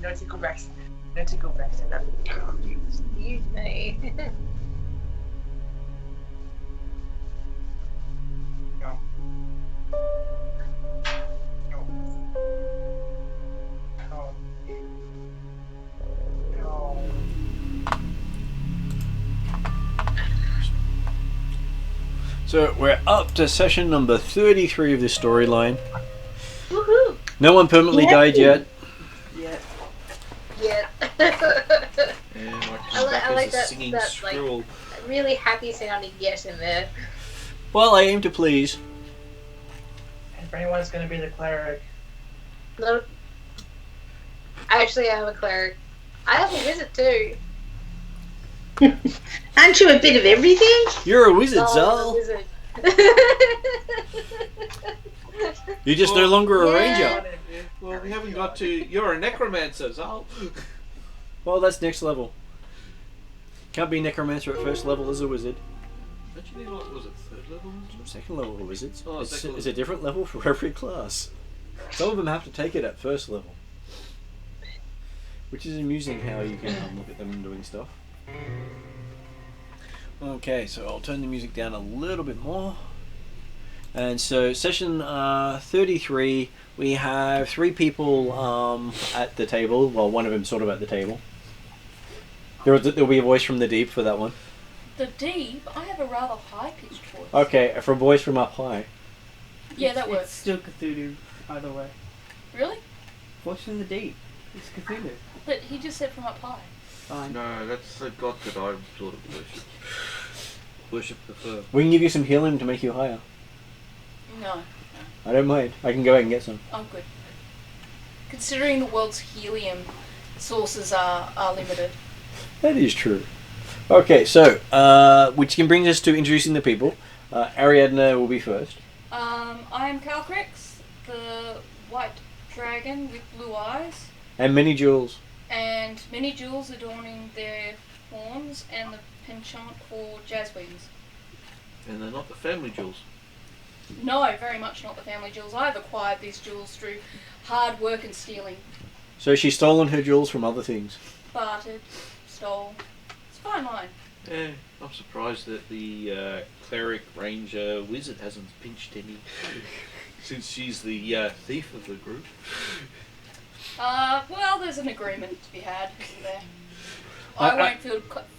no tickle breaks. No tickle breaks. Excuse me. No. No. No. No. So we're up to session number 33 of this storyline. Woohoo! No one permanently died yet. Yeah. And I I come back like as a that- singing that, squirrel. Really happy sounding yes in there. Well, I aim to please. And if anyone's going to be the cleric. No. Actually, I have a cleric. I have a wizard too. Aren't you a bit of everything? You're a wizard, I'm a Zal. wizard. You're just no longer a Yeah. ranger. Yeah, well, we haven't got to. You're a necromancer, Zal. Well, that's next level. Can't be necromancer at first level as a wizard. Actually, what was it? Third level? Second level of wizards. Oh, it's second a different level for every class. Some of them have to take it at first level. Which is amusing how you can look at them doing stuff. Okay, so I'll turn the music down a little bit more. And so session 33, we have 3 people at the table. Well, one of them sort of at the table. There'll be a voice from the deep for that one. The deep? I have a rather high-pitched voice. Okay, for a voice from up high. Yeah, that It's works. still Cthulhu, either way. Really? Voice from the deep. It's Cthulhu. But he just said from up high. Fine. No, that's the god that I sort of worship the fur. We can give you some healing to make you higher. No, I don't mind. I can go out and get some. I'm good. Considering the world's helium sources are limited. That is true. Okay, so, which can bring us to introducing the people. Ariadne will be first. I am Calcrix, the white dragon with blue eyes, And many jewels. and many jewels adorning their horns, and the penchant for jazz wings. And they're not the family jewels. No, very much not the family jewels. I've acquired these jewels through hard work and stealing. So she's stolen her jewels from other things. Bartered, stole. It's a fine line. Yeah, I'm surprised that the cleric, ranger, wizard hasn't pinched any, since she's the thief of the group. Well, there's an agreement to be had, isn't there? I won't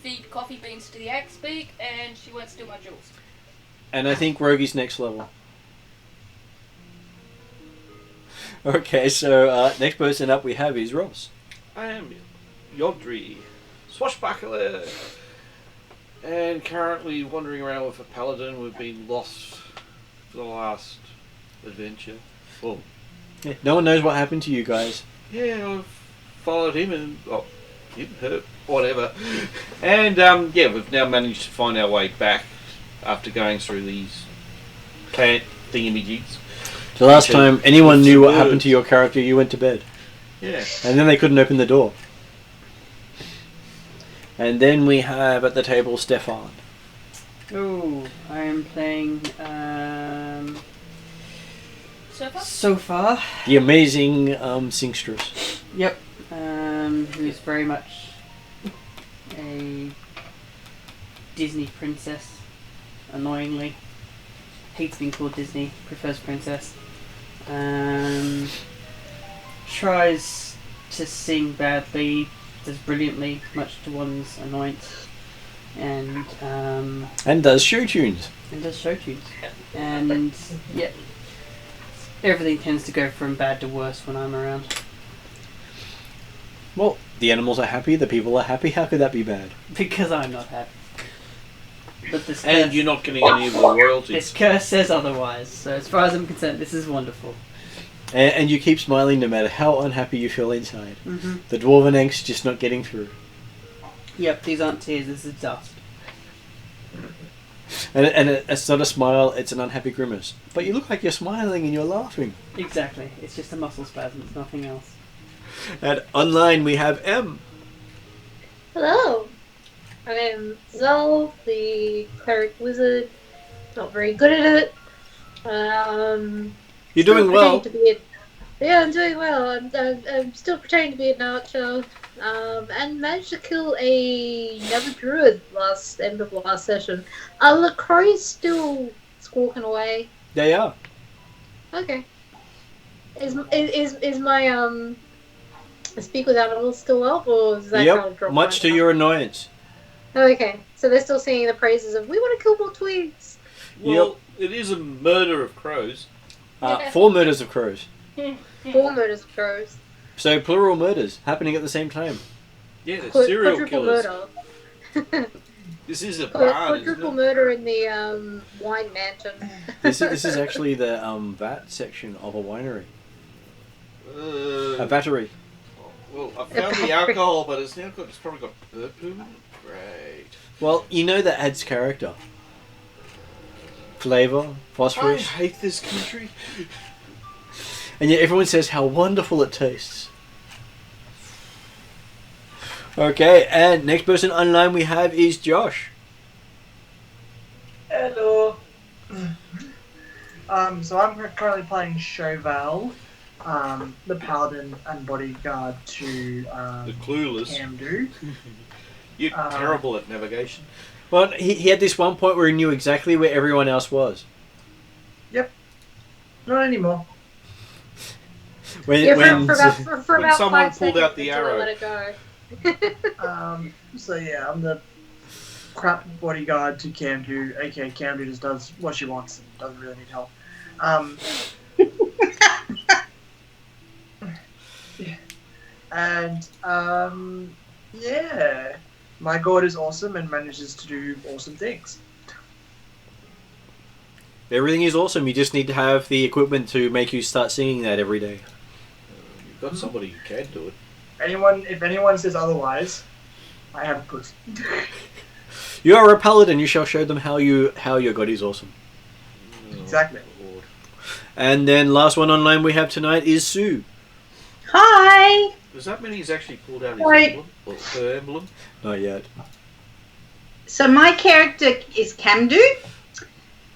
feed coffee beans to the axe beak, and she won't steal my jewels. And I think Rogy's next level. Okay, so next person up we have is Ross. I am Yogdri, swashbuckler, and currently wandering around with a paladin. We've been lost for the last adventure. Well, Yeah, no one knows what happened to you guys. yeah, I've followed him and him, her, whatever. And yeah, we've now managed to find our way back after going through these plant thingamajigs. The last time anyone With knew some what happened birds. to your character, you went to bed. Yeah. And then they couldn't open the door. And then we have at the table Stefan. Oh, I am playing Sofa? so far. The amazing singstress. Yep. Who's very much a Disney princess. Annoyingly, hates being called Disney. Prefers princess. Tries to sing badly. Does brilliantly, much to one's annoyance. And does show tunes. does show tunes. And yeah, everything tends to go from bad to worse when I'm around. Well, the animals are happy, the people are happy. How could that be bad? Because I'm not happy. But this And curse, you're not getting any of the royalties. this curse says otherwise. So as far as I'm concerned, this is wonderful. And you keep smiling no matter how unhappy you feel inside. Mm-hmm. The dwarven angst just not getting through. Yep, these aren't tears. This is dust. And it's not a smile, it's an unhappy grimace. But you look like you're smiling and you're laughing. Exactly. It's just a muscle spasm. It's nothing else. And online we have M. Hello. I am Zal, the cleric wizard. Not very good at it. You're doing Still well. pretending to be Yeah, I'm doing well. I'm still pretending to be an archer. And managed to kill another druid end of last session. Are the crows still squawking away? They are. Okay. Is my speak with animals still up, or is that kind Yep, of dropped by much to now? your annoyance. Okay, so they're still singing the praises of "We want to kill more twigs." Well, it is a murder of crows. 4 murders of crows. 4 murders of crows. So plural murders happening at the same time. Yeah, they're serial Quadruple killers. murder. This is a barn, isn't Quadruple it? murder in the wine mansion. This is actually the vat section of a winery. A battery. Well, I found the alcohol, but it's probably got bird poo in it. Great. Well, you know that adds character. Flavour, I phosphorus. hate this country. And yet everyone says how wonderful it tastes. Okay, and next person online we have is Josh. Hello. So I'm currently playing Chauvel, the paladin and bodyguard to The clueless. Camdu. You're terrible at navigation. Well, he had this one point where he knew exactly where everyone else was. Not anymore. When, Yeah, when, for when about someone 5 pulled seconds out the until I arrow. let it go. So yeah, I'm the crap bodyguard to Camdu, aka Camdu just does what she wants and doesn't really need help. Yeah. And yeah, my god is awesome and manages to do awesome things. everything is awesome, you just need to have the equipment to make you start singing that every day. You've got somebody who can do it. If anyone says otherwise, I have a proof. You are a paladin, you shall show them how your god is awesome. Exactly. Lord. And then last one online we have tonight is Sue. Hi. Does that mean he's actually pulled out his Right. emblem? Or her emblem? Not yet. So my character is Kamdu.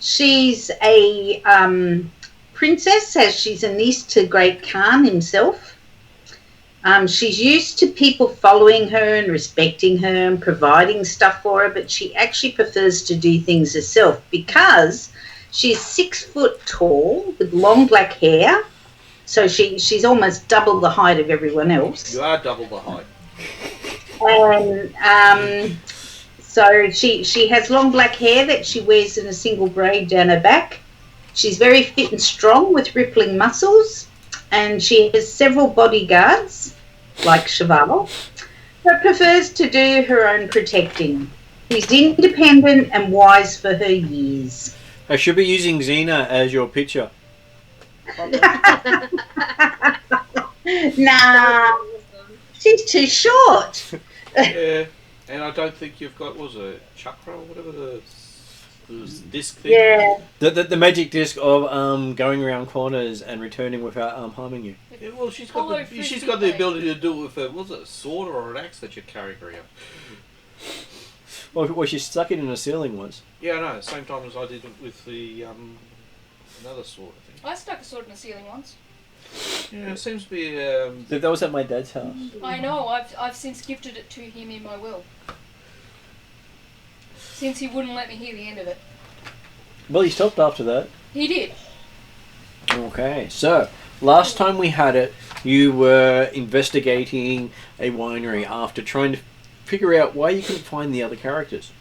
She's a princess, as she's a niece to Great Khan himself. She's used to people following her and respecting her and providing stuff for her, but she actually prefers to do things herself because she's 6 foot tall with long black hair. So she's almost double the height of everyone else. You are double the height. And so she has long black hair that she wears in a single braid down her back. She's very fit and strong with rippling muscles, and she has several bodyguards, like Cheval, but prefers to do her own protecting. She's independent and wise for her years. I should be using Xena as your picture. Nah, she's too short. Yeah. And I don't think you've got, what was it, chakra or whatever the disc thing? Yeah. The magic disc of going around corners and returning without harming you. Yeah, well, she's Follow got through the ability feedback. to do it with a, was it a sword or an axe that you're carrying around? Well, she stuck it in the ceiling once. Yeah, I know. Same time as I did with the another sword, I think. I stuck a sword in the ceiling once. Yeah, it seems to be. That was at my dad's house. I know. I've since gifted it to him in my will. Since he wouldn't let me hear the end of it. Well, he stopped after that. He did. Okay, so last time we had it, you were investigating a winery after trying to figure out why you couldn't find the other characters.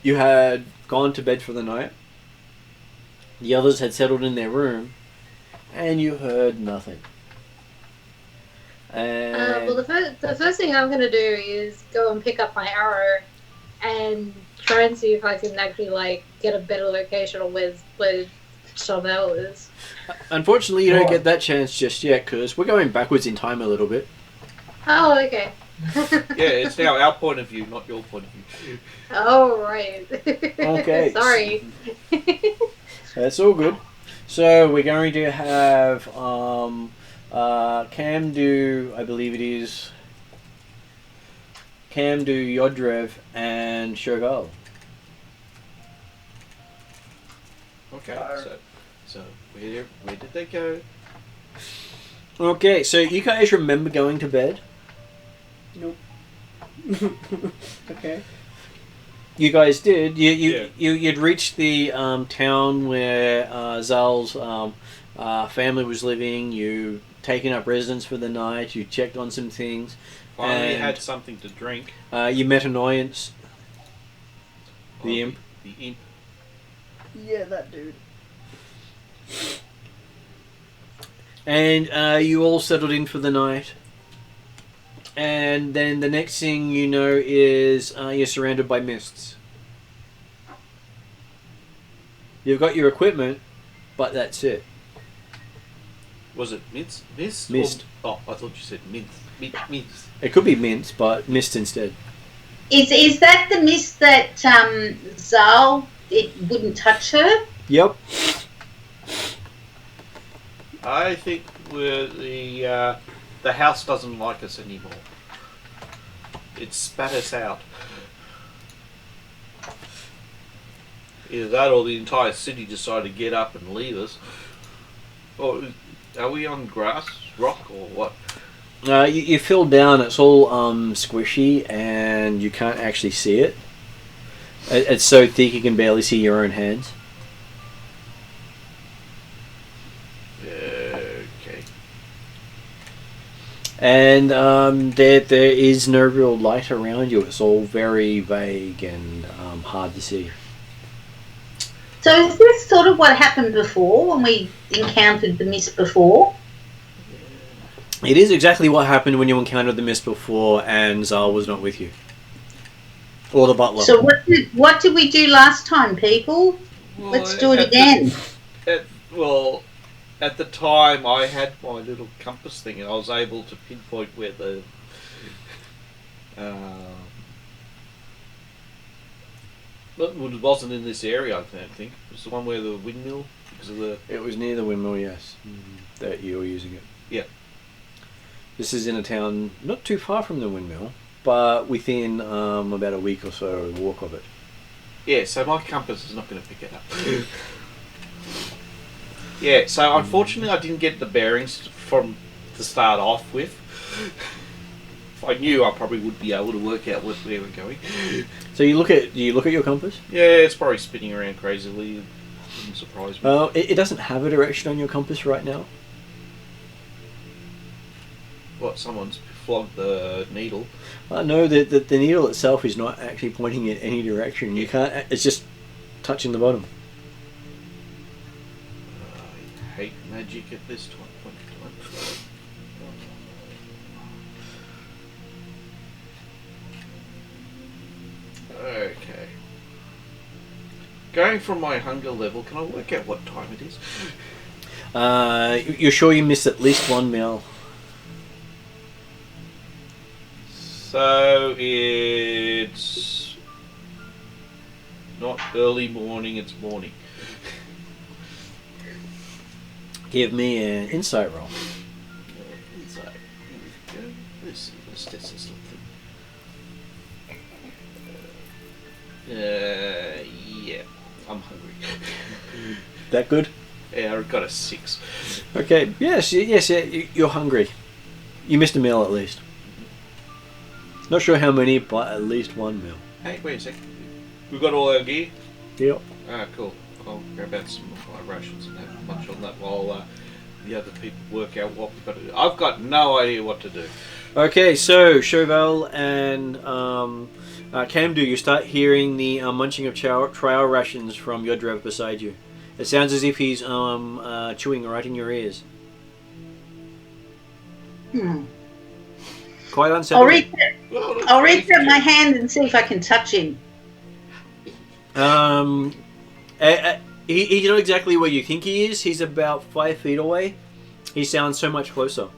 You had gone to bed for the night. The others had settled in their room, and you heard nothing. And Well, the first thing I'm going to do is go and pick up my arrow and try and see if I can actually, like, get a better location on where Chauvel is. unfortunately, you don't get that chance just yet, because we're going backwards in time a little bit. Oh, okay. Yeah, it's now our point of view, not your point of view. Oh, right. Okay. Sorry. That's all good. So we're going to have Camdu, I believe it is, Camdu, Yodrev, and Chauvel. Okay, so where did they go? Okay, so you guys remember going to bed? Nope. Okay. You guys did. Yeah. You'd reached the town where Zal's family was living. You taken up residence for the night. You checked on some things. Finally And- had something to drink. You met Annoyance, the imp. The imp. Yeah, that dude. And you all settled in for the night. And then the next thing you know is you're surrounded by mists. You've got your equipment, but that's it. Was it mist? Mist? Mist. Or, I thought you said mint. Mist. It could be mint, but mist instead. Is that the mist that Zal, it wouldn't touch her? Yep. I think the house doesn't like us anymore. It spat us out. Either that or the entire city decided to get up and leave us. Or are we on grass, rock, or what? You fell down. It's all squishy, and you can't actually see it. It's so thick you can barely see your own hands. Okay. And there is no real light around you. It's all very vague and hard to see. So is this sort of what happened before when we encountered the mist before? It is exactly what happened when you encountered the mist before, and Zal was not with you, or the butler. So what did we do last time, people? Let's do it again. At the time, I had my little compass thing, and I was able to pinpoint where the but it wasn't in this area. I don't think it was the one where the windmill, because of the. It was near the windmill, yes, that you were using it. Yeah. This is in a town not too far from the windmill, but within about a week or so walk of it. Yeah, so my compass is not going to pick it up. Yeah, so unfortunately I didn't get the bearings from to start off with. If I knew, I probably would be able to work out where we're going. So you look at your compass? Yeah, it's probably spinning around crazily. It wouldn't surprise me. It doesn't have a direction on your compass right now. What, someone's flogged the needle? No, the needle itself is not actually pointing in any direction. You can't. It's just touching the bottom. I hate magic at this point in time. Okay. Going from my hunger level, can I work out what time it is? You're sure you missed at least one meal? So it's not early morning, it's morning. Give me an insight roll. Inside. Here we go. Let's test this little thing. Yeah, I'm hungry. That good? Yeah, I got a 6. Okay. Yes. You're hungry. You missed a meal at least. Not sure how many, but at least one meal. Hey, wait a sec. We got all our gear? Yep. Ah, cool. I'll grab out some of my rations and have lunch on that while the other people work out what we've got to do. I've got no idea what to do. Okay, so Chauvel and Camdu, you start hearing the munching of trial rations from Yodrev beside you. It sounds as if he's chewing right in your ears. Quite unsettling. I'll reach out my hand and see if I can touch him. He's not exactly where you think he is. He's about 5 feet away. He sounds so much closer.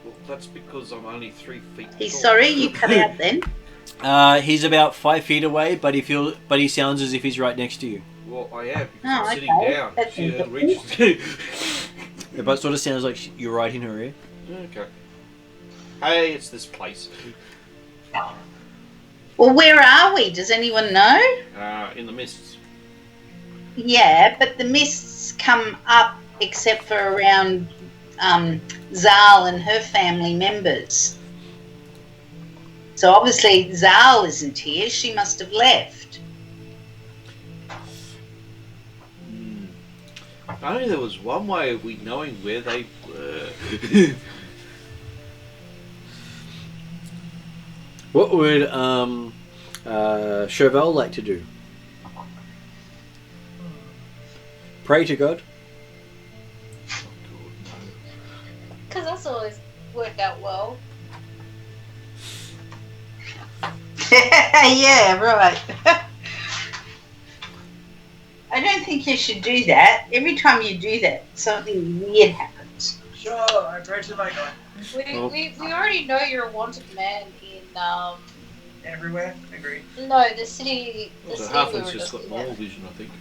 Well, that's because I'm only 3 feet He's tall. sorry, you cut out then. He's about 5 feet away, but he sounds as if he's right next to you. Well, I am, because Oh, I'm sitting okay. down. That's She interesting. reaches. It but sort of sounds like you're right in her ear. Okay. Hey, it's this place. Well, where are we? Does anyone know? In the mists. Yeah, but the mists come up except for around Zal and her family members. So obviously Zal isn't here. She must have left. If only there was one way of we knowing where they were. What would Chauvel like to do? Pray to God? Because that's always worked out well. Yeah, right. I don't think you should do that. Every time you do that, something weird happens. Sure, I pray to my God. We already know you're a wanted man in Everywhere, agree. no, the city. The So city half we has were just got normal in. vision, I think.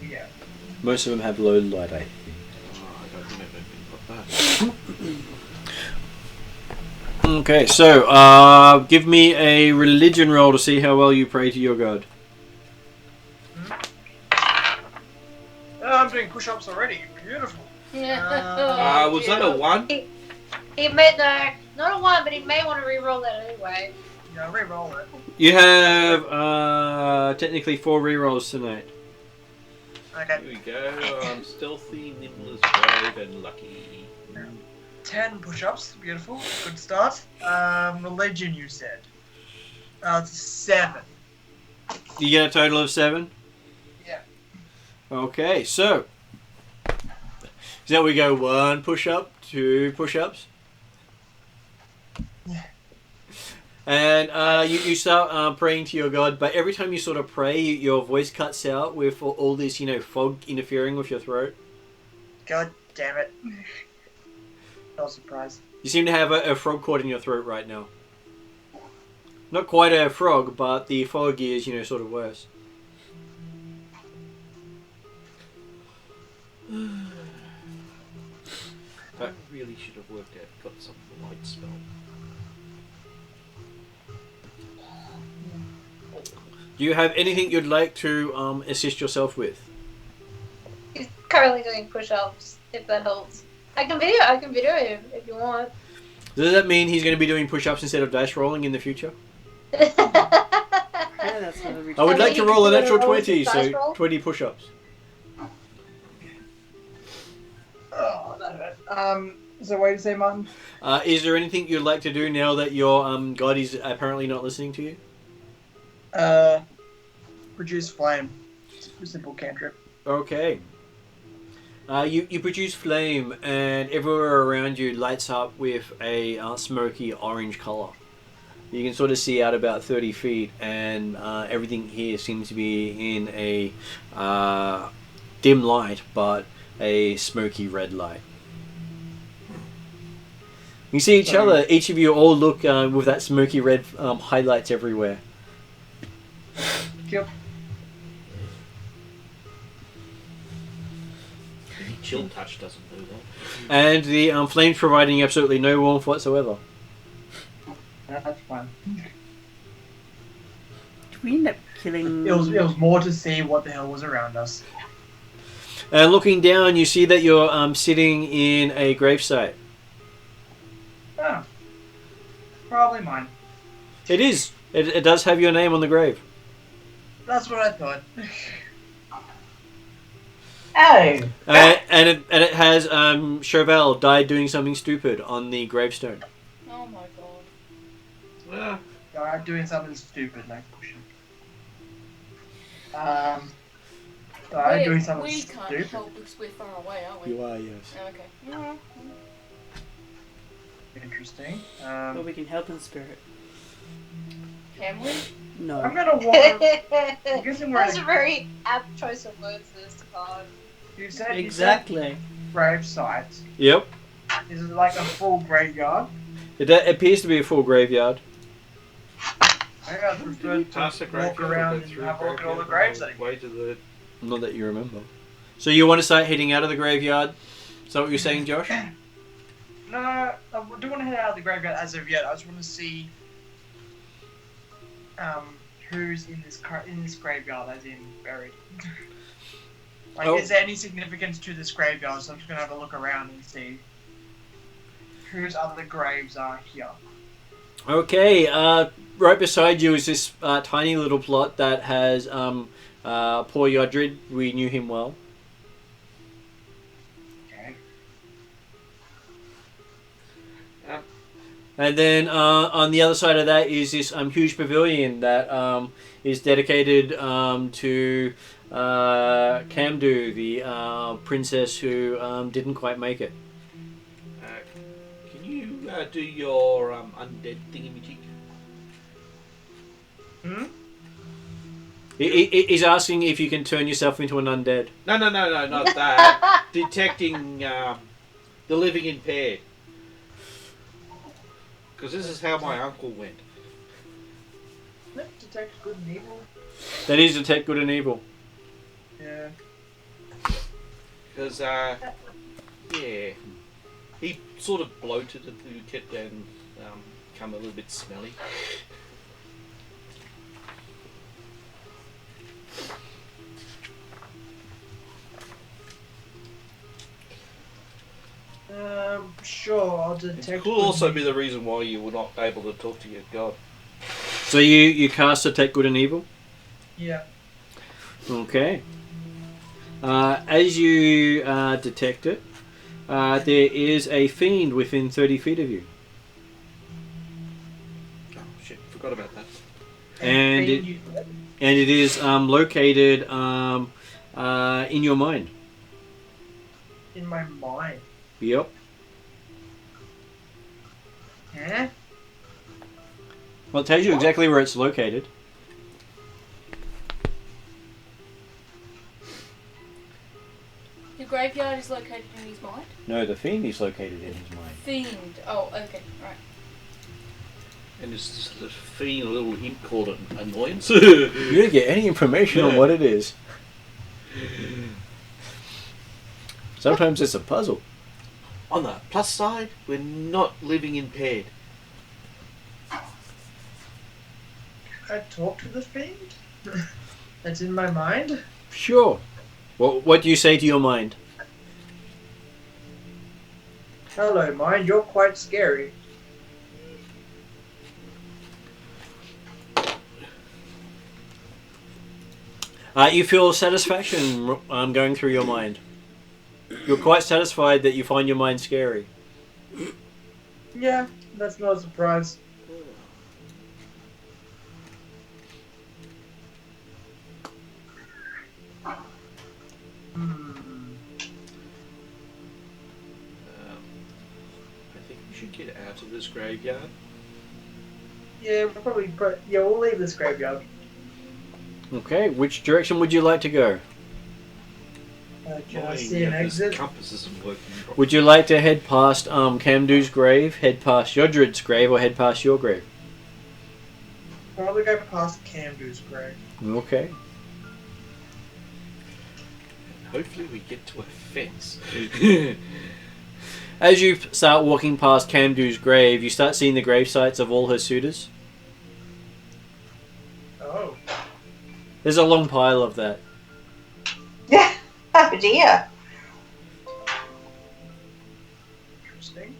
Yeah. Most of them have low light, I think. Oh, I don't think I've anything like that. Okay, so give me a religion roll to see how well you pray to your God. I'm doing push-ups already. Beautiful. Was that a 1? He may not a 1, but he may want to re-roll that anyway. Yeah, re-roll it. You have technically 4 rerolls tonight. Okay. Here we go. I'm stealthy, nimble as brave, and lucky. 10 push-ups. Beautiful. Good start. Religion, you said. It's 7. You get a total of 7? Yeah. Okay, so we go 1 push-up, 2 push-ups. Yeah. And you start praying to your God, but every time you sort of pray, your voice cuts out with all this, fog interfering with your throat. God damn it. No surprise. You seem to have a frog caught in your throat right now. Not quite a frog, but the fog is, sort of worse. I really should have worked out, got some light spell. Do you have anything you'd like to assist yourself with? He's currently doing push-ups, if that helps. I can video him if you want. Does that mean he's going to be doing push-ups instead of dice rolling in the future? Yeah, that's not every I would I like mean, to you roll can an do actual a roll 20, with dice so roll. 20 push-ups. Oh, that hurt. Is there a way to say, Martin? Is there anything you'd like to do now that your God is apparently not listening to you? Produce flame. Simple cantrip. Okay. You produce flame, and everywhere around you lights up with a smoky orange color. You can sort of see out about 30 feet, and everything here seems to be in a dim light, but a smoky red light. You see each of you all look with that smoky red highlights everywhere. Yep. Chill touch doesn't do that. And the flames providing absolutely no warmth whatsoever. That's fine. Did we end up killing... It was more to see what the hell was around us. And looking down, you see that you're sitting in a gravesite. Oh. Probably mine. It is. It does have your name on the grave. That's what I thought. Oh. And it has Chauvel died doing something stupid on the gravestone. Oh my god. Yeah. Alright, doing something stupid, like pushing. Doing something We can't stupid. help because we're far away, aren't we? You are, yes. Okay. Mhm. Interesting. Well, we can help in spirit. Can we? No. I'm gonna walk. I'm guessing we're That's in a very apt choice of words this time. You said Exactly. grave site. Yep. Is it like a full graveyard? It appears to be a full graveyard. Maybe I'd prefer Past the to walk graveyard, around go and through have a look at all the graveyard, graves that way to the... Not that you remember. So you want to start heading out of the graveyard? Is that what you're saying, Josh? No, I don't want to head out of the graveyard as of yet. I just want to see who's in this graveyard, as in buried. Like, Oh. is there any significance to this graveyard? So I'm just gonna have a look around and see. whose other graves are here. Okay, right beside you is this tiny little plot that has poor Yodrid. We knew him well. Okay. And then on the other side of that is this huge pavilion that is dedicated to Camdu, the princess who didn't quite make it. Can you do your undead thingamajig? Hmm? He's asking if you can turn yourself into an undead. No, not that. Detecting the living impaired. Because this is how my uncle went. Let's detect good and evil. That is detect good and evil. Yeah. Because, yeah, he sort of bloated and kept and become a little bit smelly. Sure, I'll detect. It could also be the reason why you were not able to talk to your god. So you cast detect good and evil? Yeah. Okay. As you detect it, there is a fiend within 30 feet of you. Oh shit, forgot about that. And it is located in your mind. In my mind. Yep. Huh? Well, it tells you exactly where it's located. The graveyard is located in his mind. No, the fiend is located in his mind. Fiend. Oh, okay, right. And there's this fiend, a little imp called an annoyance. You don't get any information on what it is. Sometimes it's a puzzle. On the plus side, we're not living impaired. I talk to the fiend? That's in my mind? Sure. Well, what do you say to your mind? Hello, mind, you're quite scary. You feel satisfaction going through your mind. You're quite satisfied that you find your mind scary. Yeah, that's not a surprise. I think we should get out of this graveyard. Yeah, we'll leave this graveyard. Okay, which direction would you like to go? Can I see an exit? Compass isn't working properly. Would you like to head past Camdu's grave, head past Yodrid's grave, or head past your grave? Probably go past Camdu's grave. Okay. Hopefully we get to a fence. As you start walking past Camdu's grave, you start seeing the grave sites of all her suitors. Oh. There's a long pile of that. Yeah. Oh dear. Interesting.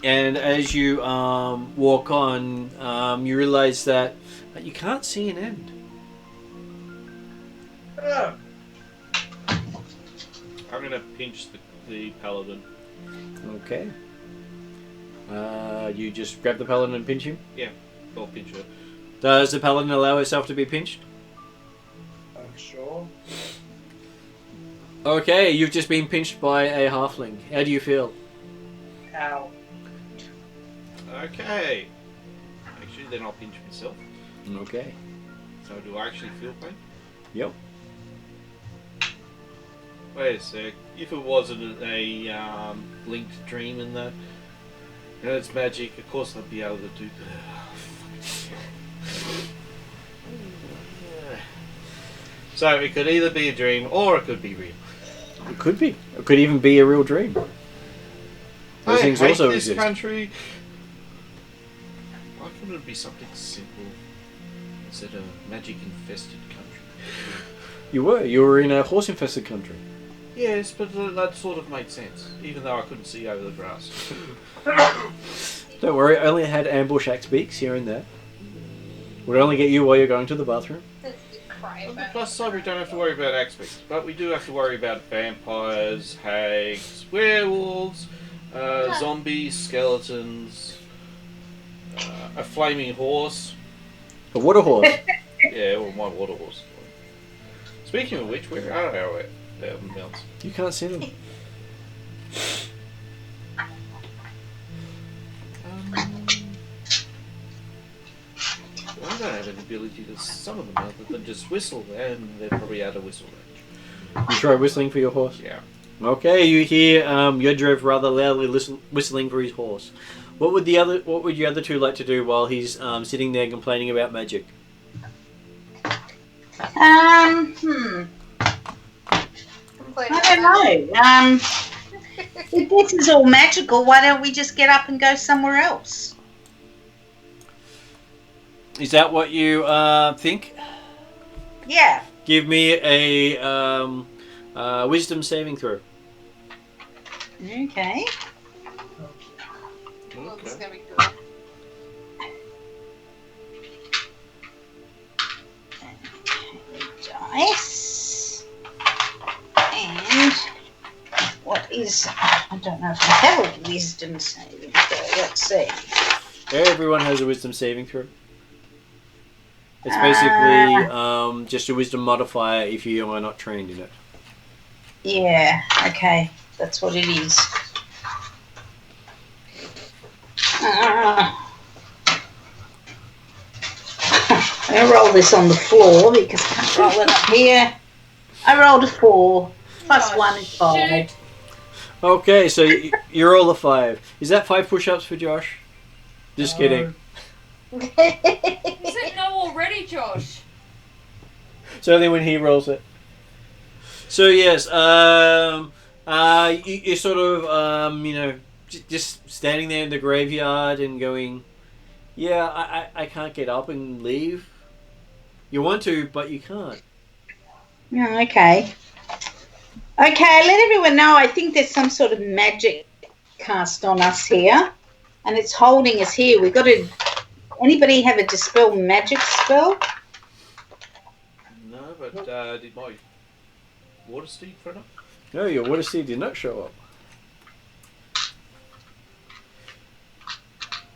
And as you walk on, you realize that you can't see an end. Oh. I'm going to pinch the paladin. Okay. You just grab the paladin and pinch him? Yeah, I'll pinch her. Does the paladin allow herself to be pinched? Sure. Okay, you've just been pinched by a halfling. How do you feel? Ow. Okay. Actually, then I'll pinch myself. Okay. So do I actually feel pain? Yep. Wait a sec. If it wasn't a linked dream in that, and it's magic, of course I'd be able to do that. So it could either be a dream or it could be real. It could be. It could even be a real dream. Those I things hate also this exist. country. Why couldn't it be something simple instead of a magic-infested country? You were in a horse-infested country. Yes, but that sort of made sense, even though I couldn't see over the grass. Don't worry, I only had ambush axe beaks here and there. Would only get you while you're going to the bathroom. On the plus side, we don't have to worry about aspects, but we do have to worry about vampires, hags, werewolves, zombies, skeletons, a flaming horse. A water horse. Yeah, or my water horse. Speaking of which, where are our mounts? You can't see them. I don't have an ability to summon them other than just whistle, and they're probably out of whistle range. You try whistling for your horse? Yeah. Okay, you hear Yodrev rather loudly whistling for his horse. What would your other two like to do while he's sitting there complaining about magic? I don't know. If this is all magical, why don't we just get up and go somewhere else? Is that what you think? Yeah. Give me a wisdom saving throw. Okay. Well, this is gonna be good. Dice. And what is... I don't know if I have a wisdom saving throw. Let's see. Everyone has a wisdom saving throw. It's basically just a wisdom modifier if you are not trained in it. Yeah, okay. That's what it is. I'm going to roll this on the floor because I can't roll it up here. I rolled a 4. Plus 1 is 5. Shoot. Okay, so you're all a 5. Is that 5 push-ups for Josh? Just kidding. You said no already, Josh. It's only when he rolls it. So yes, you're sort of, just standing there in the graveyard and going, yeah, I can't get up and leave. You want to, but you can't. Yeah, okay. Okay, let everyone know I think there's some sort of magic cast on us here. And it's holding us here. We've got to... Anybody have a dispel magic spell? No, but did my water steed turn up? No, your water steed did not show up.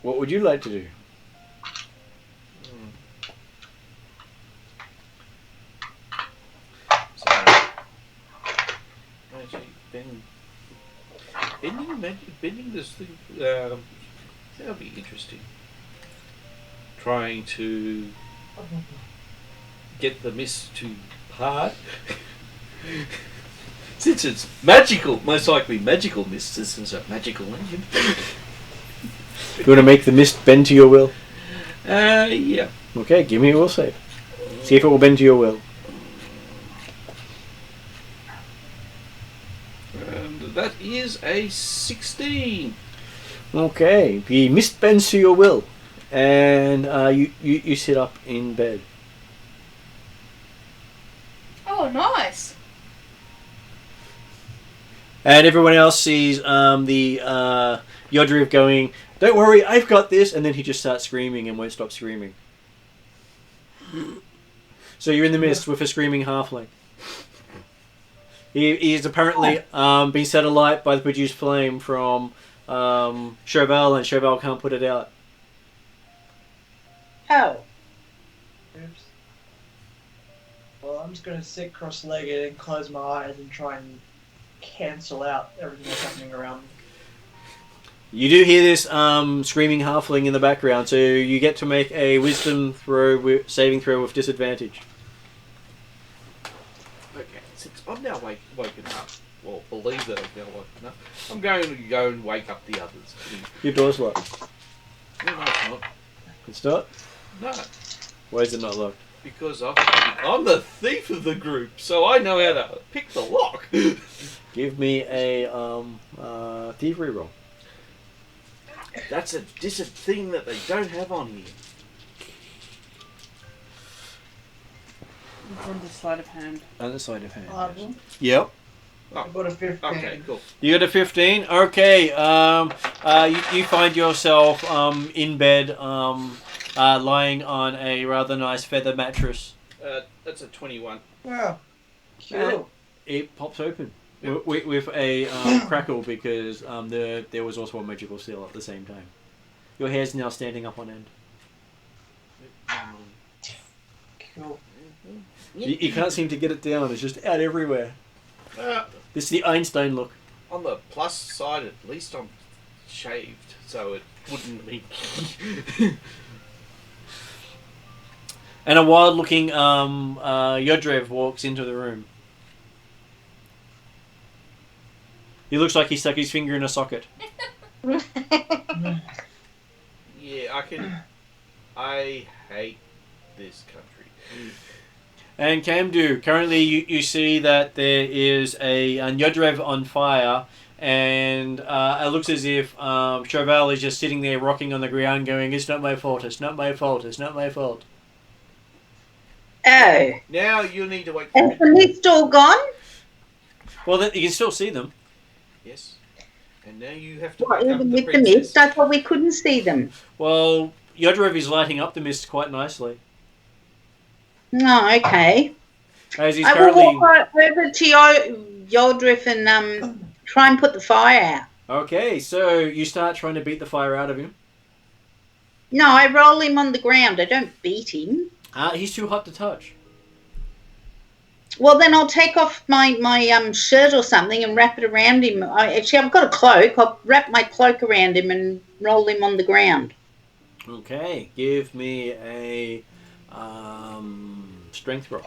What would you like to do? So, actually, bending this thing, that'll be interesting. Trying to get the mist to part. Since it's magical, most likely magical mist, since it's a magical engine. You want to make the mist bend to your will? Yeah. Okay, give me a will save. See if it will bend to your will. And that is a 16. Okay, the mist bends to your will. And you sit up in bed. Oh, nice. And everyone else sees the Yodriv going, don't worry, I've got this. And then he just starts screaming and won't stop screaming. So you're in the mist with a screaming halfling. He is apparently being set alight by the produced flame from Chauvel, and Chauvel can't put it out. Oh. Oops. Well, I'm just going to sit cross-legged and close my eyes and try and cancel out everything that's happening around me. You do hear this screaming halfling in the background, so you get to make a wisdom saving throw with disadvantage. Okay, since I'm now woken up, well, believe that I've now woken up, I'm going to go and wake up the others. Your door's locked. No, it's not. It's not? No, Why is it not locked? because I'm the thief of the group, so I know how to pick the lock. Give me a thievery roll. That's a thing that they don't have on here. On the sleight of hand. On the sleight of hand. Yes. Um, Yep. I got a 15. Okay, cool. You got a 15. Okay. You find yourself in bed, lying on a rather nice feather mattress. That's a 21. Wow. Cool. It pops open with a crackle because there was also a magical seal at the same time. Your hair's now standing up on end. Cool. You can't seem to get it down. It's just out everywhere. This is the Einstein look. On the plus side, at least I'm shaved, so it wouldn't be. And a wild-looking Yodrev walks into the room. He looks like he stuck his finger in a socket. Yeah, I hate this country. And Kamdu, currently you see that there is a Yodrev on fire, and it looks as if Cheval is just sitting there rocking on the ground going, "It's not my fault, it's not my fault, it's not my fault." Oh. Now you need to wait. Has the mist all gone? Well, then, you can still see them. Yes. And now you have to What, wake up even the with the princess. mist? I thought we couldn't see them. Well, Yodrev is lighting up the mist quite nicely. No, okay. As he's I will currently... walk over to Yoldriff and try and put the fire out. Okay, so you start trying to beat the fire out of him. No, I roll him on the ground. I don't beat him. He's too hot to touch. Well, then I'll take off my shirt or something and wrap it around him. Actually, I've got a cloak. I'll wrap my cloak around him and roll him on the ground. Okay, give me a strength roll.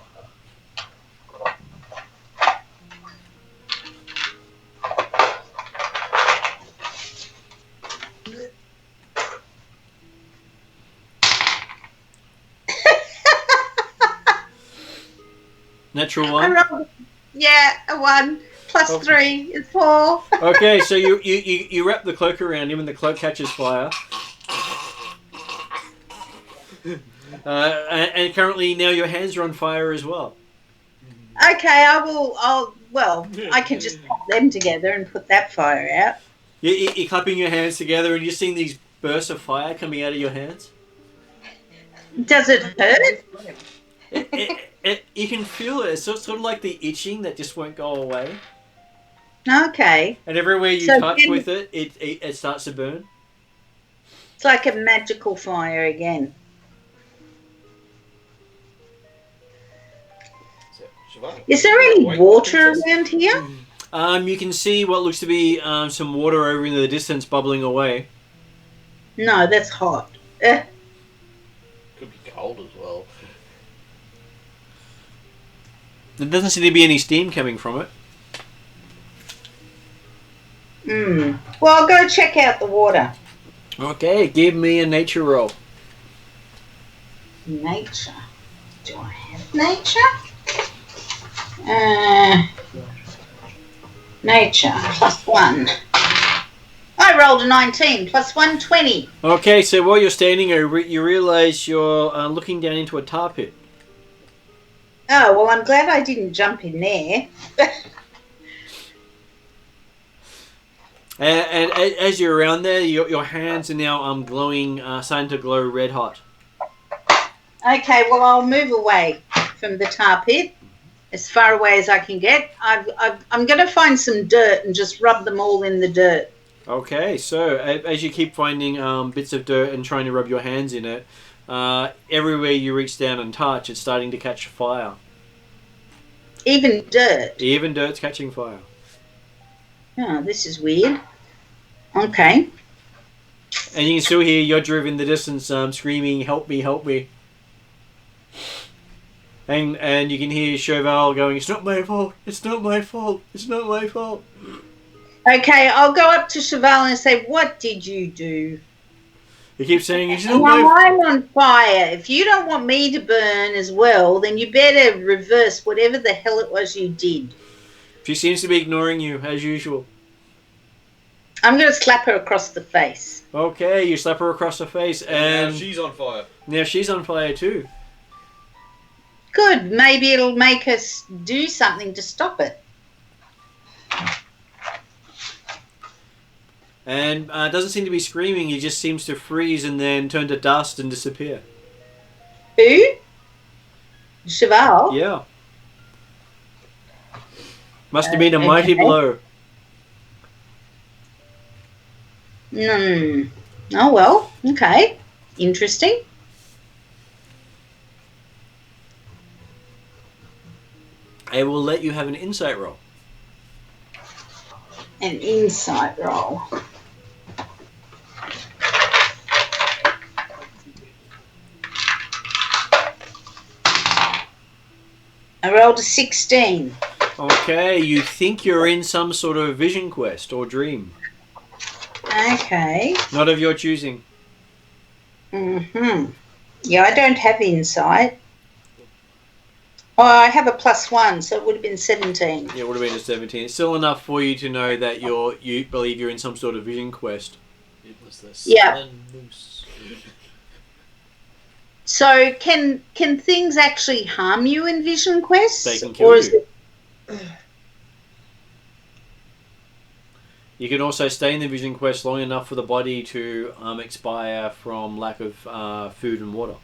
Natural I one. rolled, yeah, a 1 plus Oh. 3 is 4. Okay, so you wrap the cloak around him and the cloak catches fire. And currently now your hands are on fire as well. Okay, I can just pop them together and put that fire out. You're clapping your hands together and you're seeing these bursts of fire coming out of your hands. Does it hurt? You can feel it. It's sort of like the itching that just won't go away. Okay. And everywhere you So touch then- with it, it starts to burn. It's like a magical fire again. So, Siobhan, Is there any wait, water princess. around here? You can see what looks to be some water over in the distance bubbling away. No, that's hot. Could be cold as well. There doesn't seem to be any steam coming from it. Well, I'll go check out the water. Okay, give me a nature roll. Nature. Do I have nature? Nature plus 1. I rolled a 19 plus 1, 20. Okay, so while you're standing over it, you realise you're looking down into a tar pit. Oh, well, I'm glad I didn't jump in there. And as you're around there, your hands are now glowing, starting to glow red hot. Okay, well, I'll move away from the tar pit as far away as I can get. I'm going to find some dirt and just rub them all in the dirt. Okay, so as you keep finding bits of dirt and trying to rub your hands in it, everywhere you reach down and touch, it's starting to catch fire. Even dirt. Even dirt's catching fire. Oh, this is weird. Okay. And you can still hear Yodriv in the distance screaming, "Help me, help me." And you can hear Cheval going, "It's not my fault, it's not my fault, it's not my fault." Okay, I'll go up to Cheval and say, what did you do? He keeps saying, "It's not Now my I'm on fire. If you don't want me to burn as well, then you better reverse whatever the hell it was you did. She seems to be ignoring you, as usual. I'm going to slap her across the face. Okay, you slap her across the face, and Now she's on fire. now she's on fire too. Good. Maybe it'll make us do something to stop it. And doesn't seem to be screaming. He just seems to freeze and then turn to dust and disappear. Who? Cheval? Yeah. Must have been a mighty Okay. blow. Oh, well. Okay. Interesting. I will let you have an insight roll. An insight roll. I rolled a 16. Okay, you think you're in some sort of vision quest or dream. Okay. Not of your choosing. Yeah, I don't have insight. Oh, I have a +1, so it would have been 17. Yeah, it would have been a 17. It's still enough for you to know that you believe you're in some sort of vision quest. It was the Yeah. Sun Moose. So can things actually harm you in vision quests? They can kill you. You can also stay in the vision quest long enough for the body to expire from lack of food and water.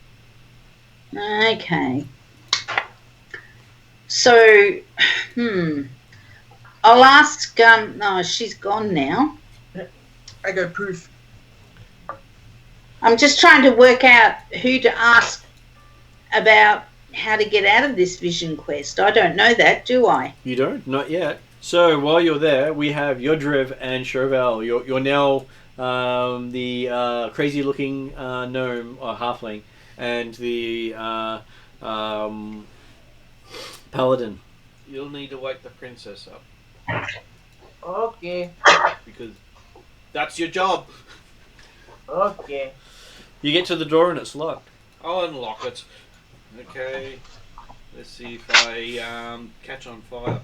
Okay. So, I'll ask. No, she's gone now. I go proof. I'm just trying to work out who to ask about how to get out of this vision quest. I don't know that, do I? You don't? Not yet. So while you're there, we have Yodriv and Chauvel. You're now the crazy-looking gnome or halfling, and the paladin. You'll need to wake the princess up Okay. because that's your job. Okay. You get to the door and it's locked. I'll unlock it. Okay. Let's see if I catch on fire.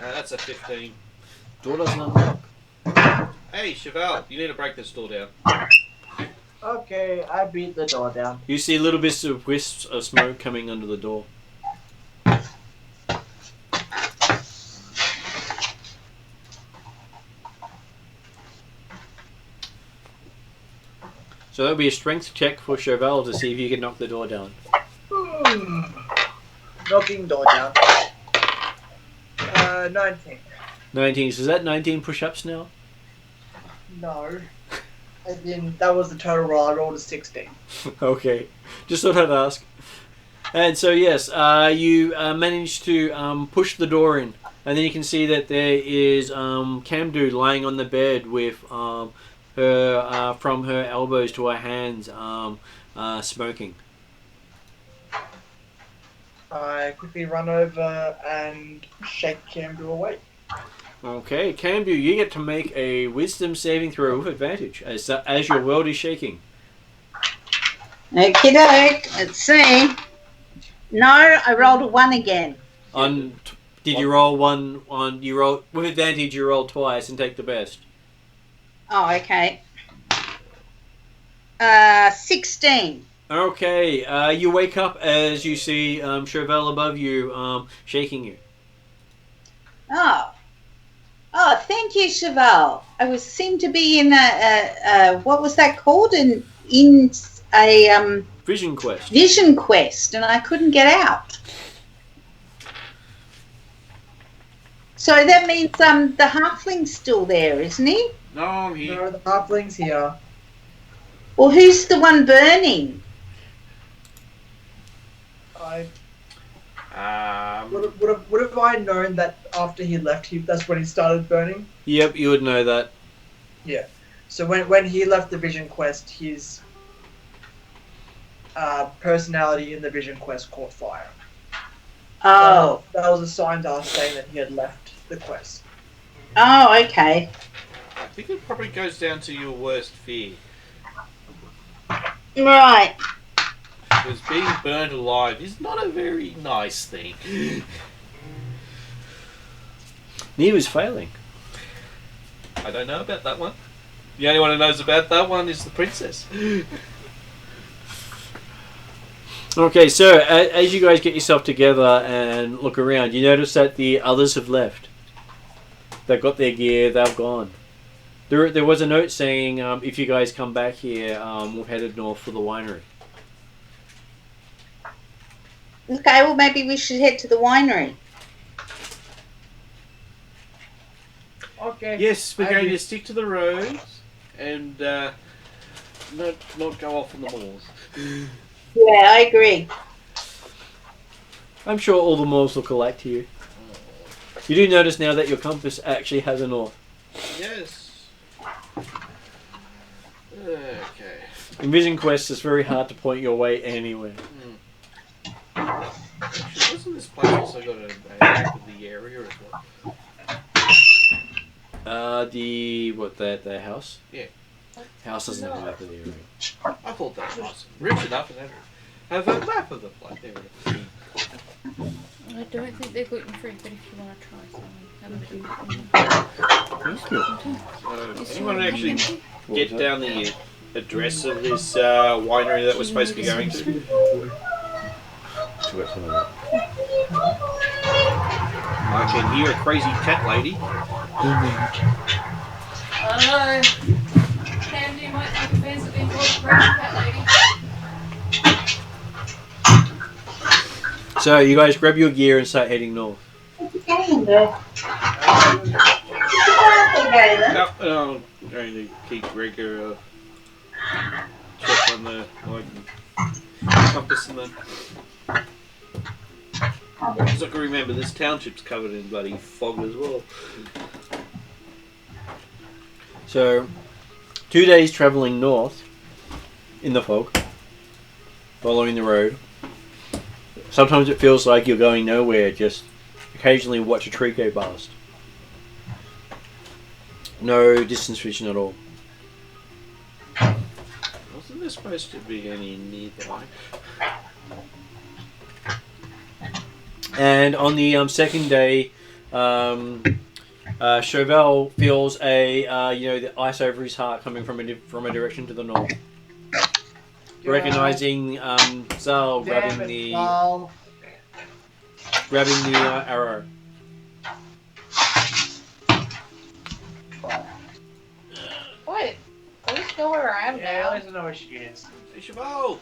That's a 15. Door doesn't unlock. Hey, Chauvel, you need to break this door down. Okay, I beat the door down. You see little bits of wisps of smoke coming under the door. So that'll be a strength check for Chauvel to see if you can knock the door down. Knocking door down. 19. 19. So is that 19 push-ups now? No. As in, that was the total roll. I rolled a 16. Okay. Just thought I'd ask. And so yes, you managed to push the door in. And then you can see that there is Camdu lying on the bed with her from her elbows to her hands smoking. I quickly run over and shake Camdu away. Okay, Camdu, you get to make a wisdom saving throw with advantage as your world is shaking. Okie doke. Let's see. No, I rolled a 1 again. Did you roll one on? You roll with advantage. You roll twice and take the best. Oh, okay. 16. Okay, you wake up as you see Chauvel above you, shaking you. Oh, thank you, Cheval. I seemed to be in a what was that called? In a Vision quest. vision quest, and I couldn't get out. So that means the halfling's still there, isn't he? No, I'm here. No, the halfling's here. Well, who's the one burning? Would have I known that after he left, that's when he started burning? Yep, you would know that. Yeah. So when he left the Vision Quest, his personality in the Vision Quest caught fire. Oh. That was a sign to us saying that he had left the quest. Oh, okay. I think it probably goes down to your worst fear. Right. Because being burned alive is not a very nice thing. Neva's failing. I don't know about that one. The only one who knows about that one is the princess. Okay, so as you guys get yourself together and look around, you notice that the others have left. They've got their gear, they've gone. There was a note saying, if you guys come back here, we're headed north for the winery. Okay, well maybe we should head to the winery. Okay. Yes, we're I going agree. to stick to the roads and not go off on the moors. Yeah, I agree. I'm sure all the moors look alike to you. You do notice now that your compass actually has a north. Yes. Okay. In Vision Quest, it's very hard to point your way anywhere. Actually, wasn't this place also got a map of the area as well? The house? Yeah. House doesn't have a map of the area. I thought that was rich enough and have a map of the place. There we go. I don't think they're gluten free, but if you want to try some, have a That's good. So, anyone actually get down the address of this winery that we're supposed to be going to? I can hear a crazy cat lady. I don't know. Candy might take offense at being called a crazy cat lady. So you guys grab your gear and start heading north. I'm going to keep regular check on the compass and then. Because I can remember this township's covered in bloody fog as well. So, 2 days travelling north in the fog, following the road. Sometimes it feels like you're going nowhere, just occasionally watch a tree go past. No distance vision at all. Wasn't there supposed to be any nearby? And on the second day, Chauvel feels the ice over his heart coming from a direction to the north. Recognizing Zal grabbing the arrow. What? At least know where I am Yeah, now. I don't know where she is. Hey, Cheval!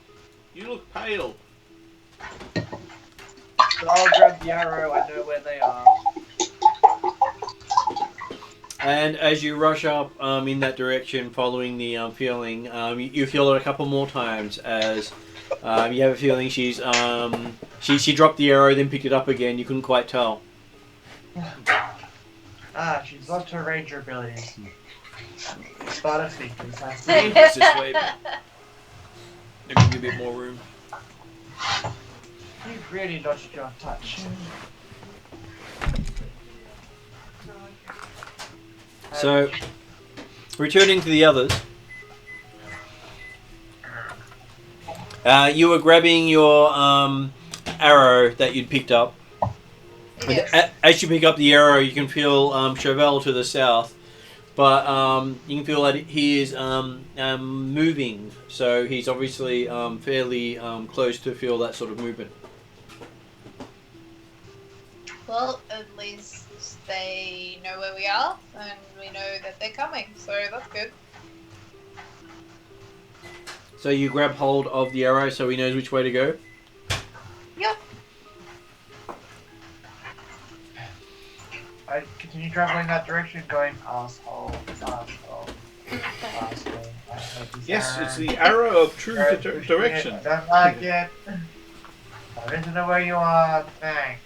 You look pale. So I'll grab the arrow, I know where they are. And as you rush up in that direction, following the feeling, you feel it a couple more times as you have a feeling she dropped the arrow, then picked it up again. You couldn't quite tell. She's lost her ranger abilities. Spada fingers, that's It's this way. There can be a bit more room. You've really lost your touch. So, returning to the others, you were grabbing your arrow that you'd picked up. Yes. And as you pick up the arrow, you can feel Chauvel to the south, but you can feel that he is moving. So he's obviously fairly close to feel that sort of movement. Well, at least they know where we are, and we know that they're coming, so that's good. So you grab hold of the arrow so he knows which way to go. Yep. I continue traveling that direction, going asshole, asshole, asshole. I hate this Yes, arrow. it's the arrow of true direction. I don't like it. I don't know where you are, thanks.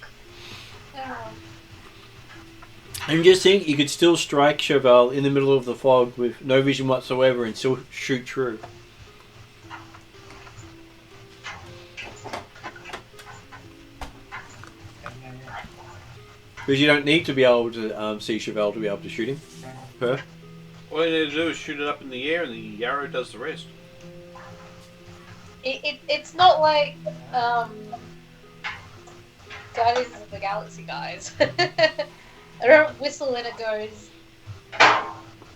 And just think, you could still strike Chauvel in the middle of the fog with no vision whatsoever and still shoot true. Because you don't need to be able to see Chauvel to be able to shoot him. Her. All you need to do is shoot it up in the air and the arrow does the rest. It's not like Guardians of the Galaxy guys. I don't whistle and it goes.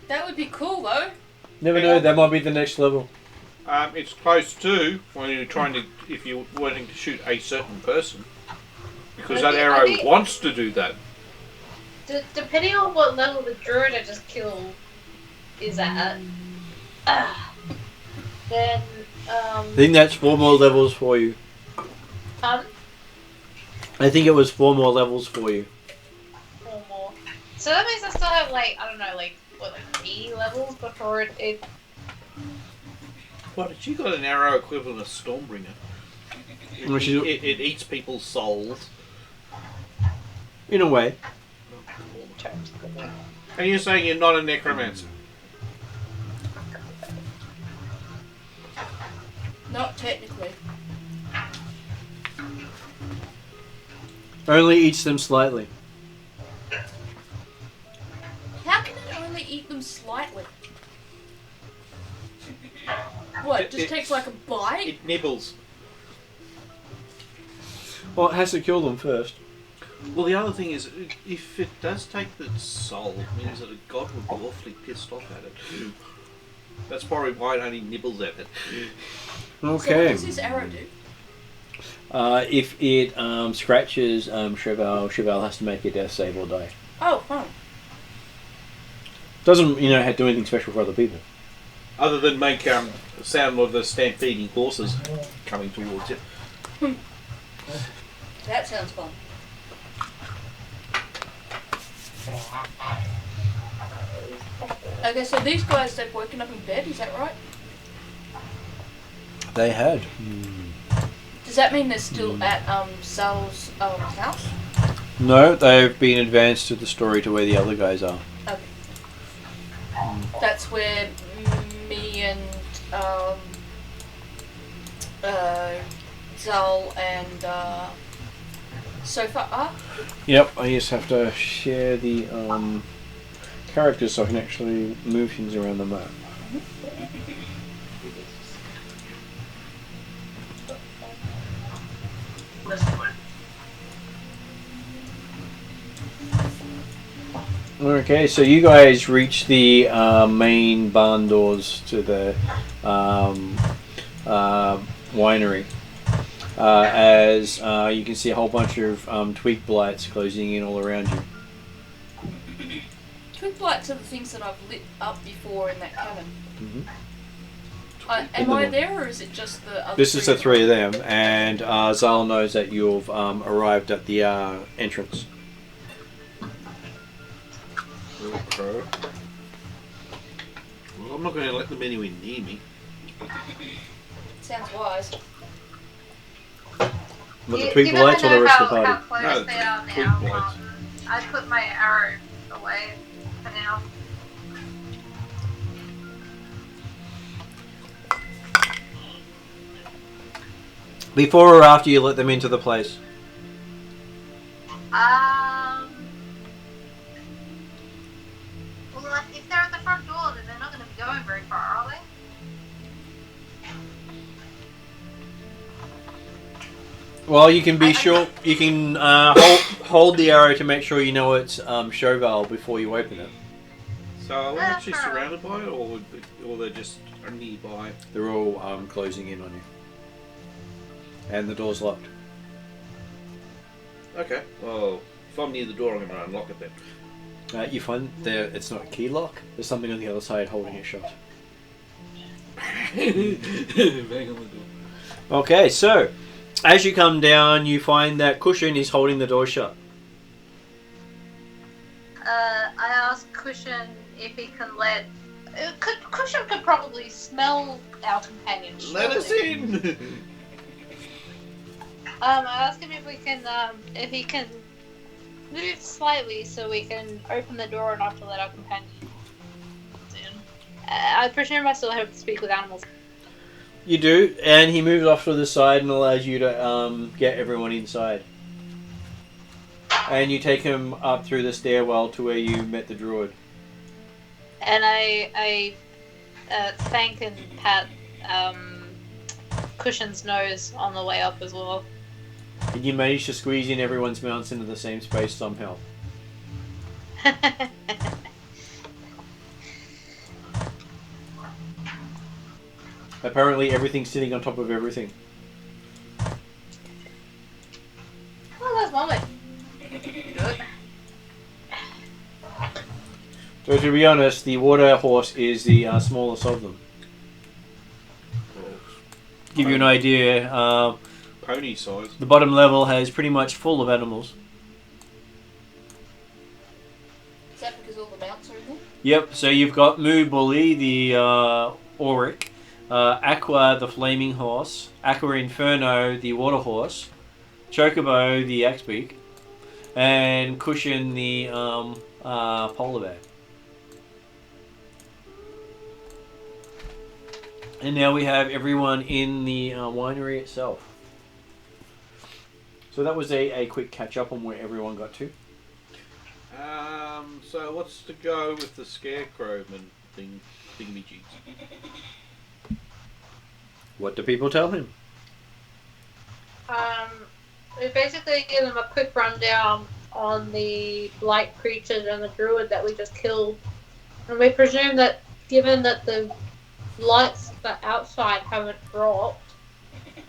That would be cool though. Never know, that might be the next level. It's close to when you're trying to, if you're wanting to shoot a certain person, because that arrow wants to do that. Depending on what level the druid I just killed is at, then I think that's 4 more levels for you. pardon? I think it was 4 more levels for you. 4 more. So that means I still have like 80 levels before it. What? You got an arrow equivalent of Stormbringer. It eats people's souls. In a way. And you're saying you're not a necromancer? Not technically. Only eats them slightly. How can it only eat them slightly? What, it just takes like a bite? It nibbles. Well, it has to kill them first. Well, the other thing is, if it does take its soul, it means that a god would be awfully pissed off at it. That's probably why it only nibbles at it. So what Okay. does this arrow do? If it scratches Cheval has to make a death save or die. Oh, fine. Doesn't, do anything special for other people. Other than make the sound of the stampeding horses coming towards you. That sounds fun. Okay, so these guys, they've woken up in bed, is that right? They had. Does that mean they're still at Sal's house? No, they've been advanced to the story to where the other guys are. Okay. That's where me and Zal and Sofa are? Yep, I just have to share the characters so I can actually move things around the map. Okay, so you guys reach the main barn doors to the winery. As you can see a whole bunch of twig blights closing in all around you. Twig blights are the things that I've lit up before in that cabin. Mm-hmm. Am I there, or is it just the other This is the three? 3 of them, and Zal knows that you've arrived at the entrance. Little crow. Well, I'm not going to let them anywhere near me. Sounds wise. But the twig blights or the rest of the how party? close No, they are twig now. blights. I put my arrow away for now. Before or after you let them into the place? Well, if they're at the front door, then they're not going to be going very far, are they? Well, you can be sure. You can hold the arrow to make sure you know it's Chauvel before you open it. So are we actually surrounded by it, or they're just nearby? They're all closing in on you, and the door's locked. Okay, well, if I'm near the door, I'm going to unlock it then. You find there it's not a key lock. There's something on the other side holding it shut. Bang on the door. Okay, so as you come down, you find that Cushion is holding the door shut. I asked Cushion if he can let. Cushion could probably smell our companion. Let us surely. in! I asked him if he can move slightly so we can open the door enough to let our companion in. I presume I still have to speak with animals. You do, and he moves off to the side and allows you to get everyone inside. And you take him up through the stairwell to where you met the druid. And I thank and pat Cushion's nose on the way up as well. And you manage to squeeze in everyone's mounts into the same space somehow. Apparently, everything's sitting on top of everything. Oh, that's Molly. Good. So to be honest, the water horse is the smallest of them. Give you an idea, Pony size. the bottom level has pretty much full of animals. Is that because all the mounts are in there? Yep, so you've got Moo Bully, the Auric, Aqua, the flaming horse, Aqua Inferno, the water horse, Chocobo, the Axebeak, and Cushion, the polar bear. And now we have everyone in the winery itself. So that was a quick catch up on where everyone got to. So what's to go with the scarecrow thingamajigs? What do people tell him? We basically give them a quick rundown on the blight creatures and the druid that we just killed. And we presume that given that the lights that outside haven't dropped,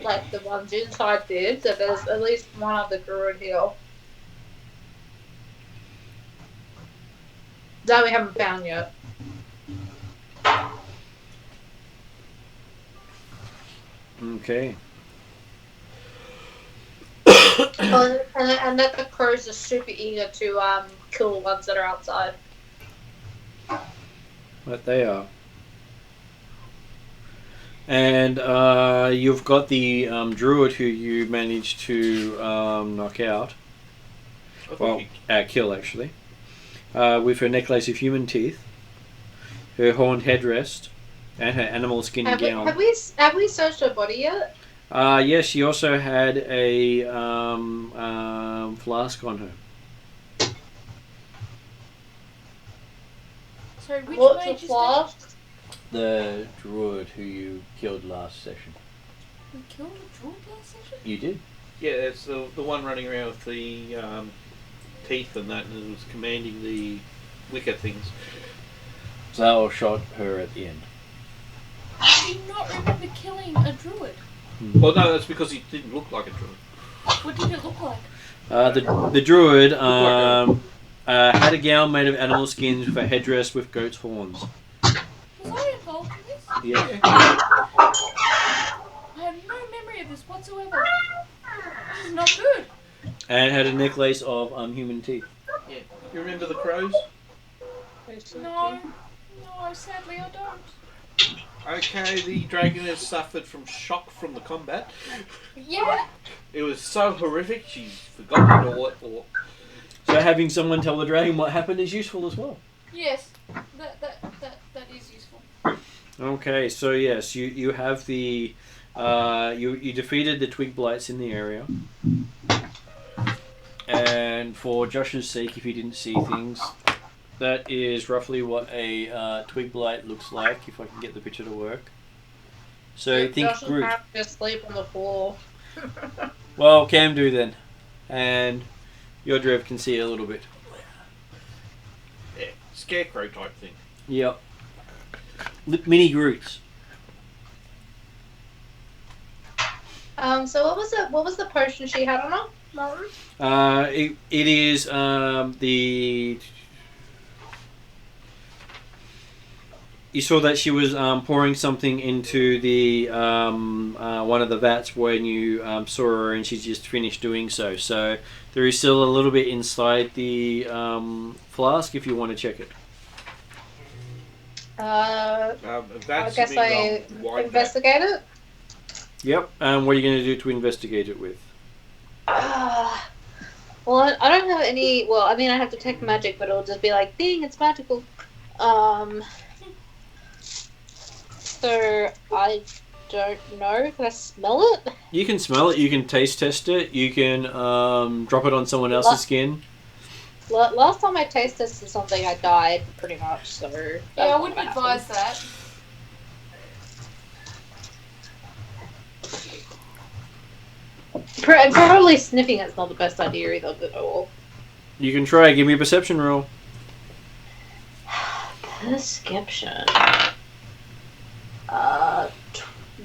like the ones inside did, that there's at least one other druid here that we haven't found yet. Okay. And that the crows are super eager to kill the ones that are outside. But they are. And you've got the druid who you managed to knock out. Well, kill actually. With her necklace of human teeth, her horned headrest, and her animal skin gown. Have we searched her body yet? Yes, she also had a flask on her. So which What's mage the is that? flask? The druid who you killed last session. We killed a druid last session? You did? Yeah, it's the one running around with the teeth and that, and it was commanding the wicker things. Zal shot her at the end. I do not remember killing a druid. Well, no, that's because he didn't look like a druid. What did it look like? The druid had a gown made of animal skins with a headdress with goat's horns. Was I involved in this? Yeah. I have no memory of this whatsoever. This is not good. And had a necklace of human teeth. Yeah. You remember the crows? No, sadly I don't. Okay, the dragon has suffered from shock from the combat. Yeah. It was so horrific, she's forgotten all it for. So having someone tell the dragon what happened is useful as well. Yes, that is useful. Okay, so yes, you have the you defeated the twig blights in the area. And for Josh's sake, if you didn't see things, that is roughly what a twig blight looks like, if I can get the picture to work. So think Josh Groot. is just sleep on the floor. Well, Cam do then. And your Drev can see a little bit. Yeah, scarecrow type thing. Yep. Mini Groots. So what was the potion she had on her, Martin? It is the. You saw that she was pouring something into the one of the vats when you saw her, and she's just finished doing so. So there is still a little bit inside the flask if you want to check it. I That's guess I investigate it. Yep. What are you going to do to investigate it with? Well, I don't have any. Well, I mean, I have to take magic, but it'll just be like, ding, it's magical. So I don't know. Can I smell it? You can smell it. You can taste test it. You can drop it on someone else's skin. Last time I taste tested something, I died pretty much. So Yeah, I wouldn't advise that. Probably sniffing it's not the best idea either. But oh. You can try. Give me a perception roll. Perception.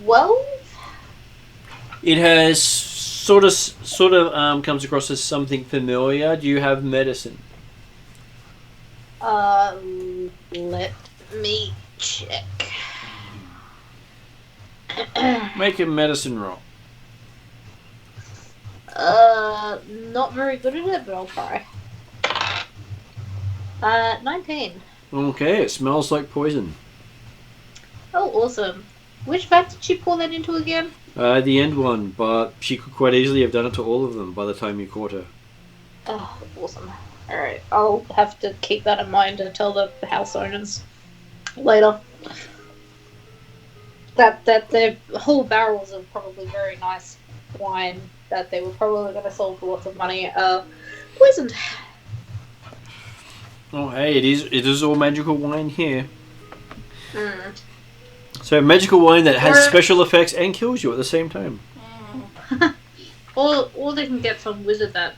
12? It has sort of comes across as something familiar. Do you have medicine? Let me check. Make a medicine roll. Not very good at it, but I'll try. 19. Okay, it smells like poison. Oh, awesome. Which vat did she pour that into again? The end one, but she could quite easily have done it to all of them by the time you caught her. Oh, awesome. Alright, I'll have to keep that in mind and tell the house owners later. That their whole barrels of probably very nice wine that they were probably going to sell for lots of money poisoned. Oh, hey, it is all magical wine here. Mm. So magical wine that has Or- special effects and kills you at the same time. Or they can get some wizard that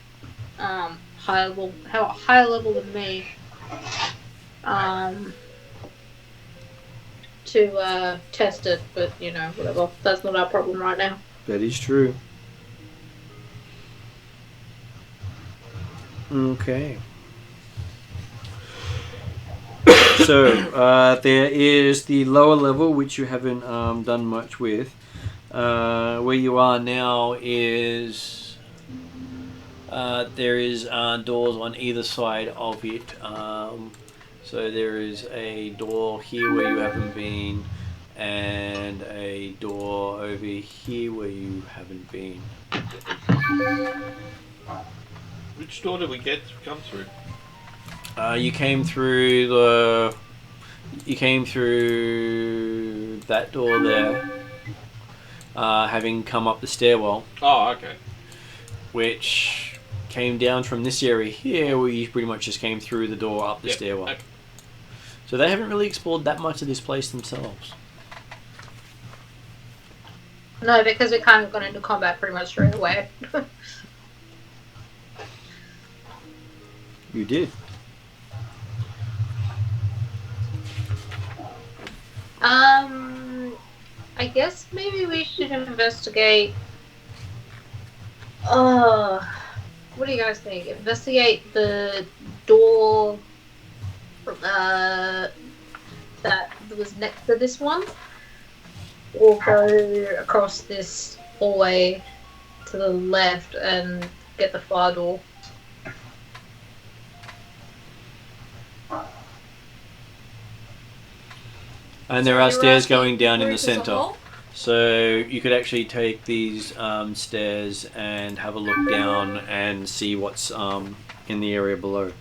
higher level than me to test it, but you know, whatever. That's not our problem right now. That is true. Okay. So, there is the lower level, which you haven't done much with. Where you are now is... there is doors on either side of it. So there is a door here where you haven't been, and a door over here where you haven't been. Which door did we come through? You came through that door there, having come up the stairwell, Oh, okay. which came down from this area here, where you pretty much just came through the door up the Yep, stairwell. okay. So they haven't really explored that much of this place themselves. No, because we kind of got into combat pretty much straight away. You did. I guess maybe we should investigate. What do you guys think? Investigate the door that was next to this one, or go across this hallway to the left and get the far door. And there are So you're stairs asking going down in the group as a center. whole? So you could actually take these stairs and have a look down and see what's in the area below.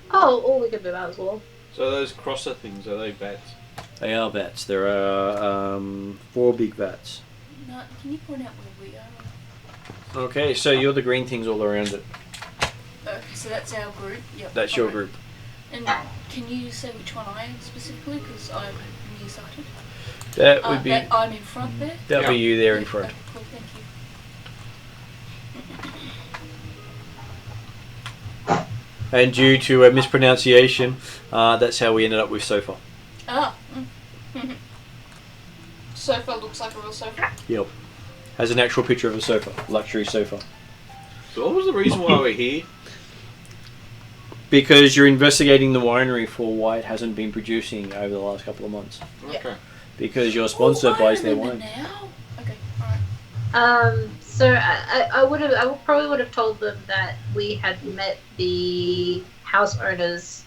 Oh, or we could do that as well. So those crosser things, are they bats? They are vats. There are 4 big vats. No, can you point out where we are? Okay, so you're the green things all around it. Okay, so that's our group. Yep. That's your alright. group. And can you say which one I am specifically? Because I'm nearsighted. That would be That I'm in front there. that'll be you there in front. Okay, cool, thank you. And due to a mispronunciation, that's how we ended up with sofa. Ah. Sofa looks like a real sofa. Yep. Has an actual picture of a sofa, luxury sofa. So what was the reason why we're here? Because you're investigating the winery for why it hasn't been producing over the last couple of months. Yeah. Okay. Because your sponsor Ooh, buys their I remember wine. now. Okay, alright. So I probably would have told them that we had met the house owners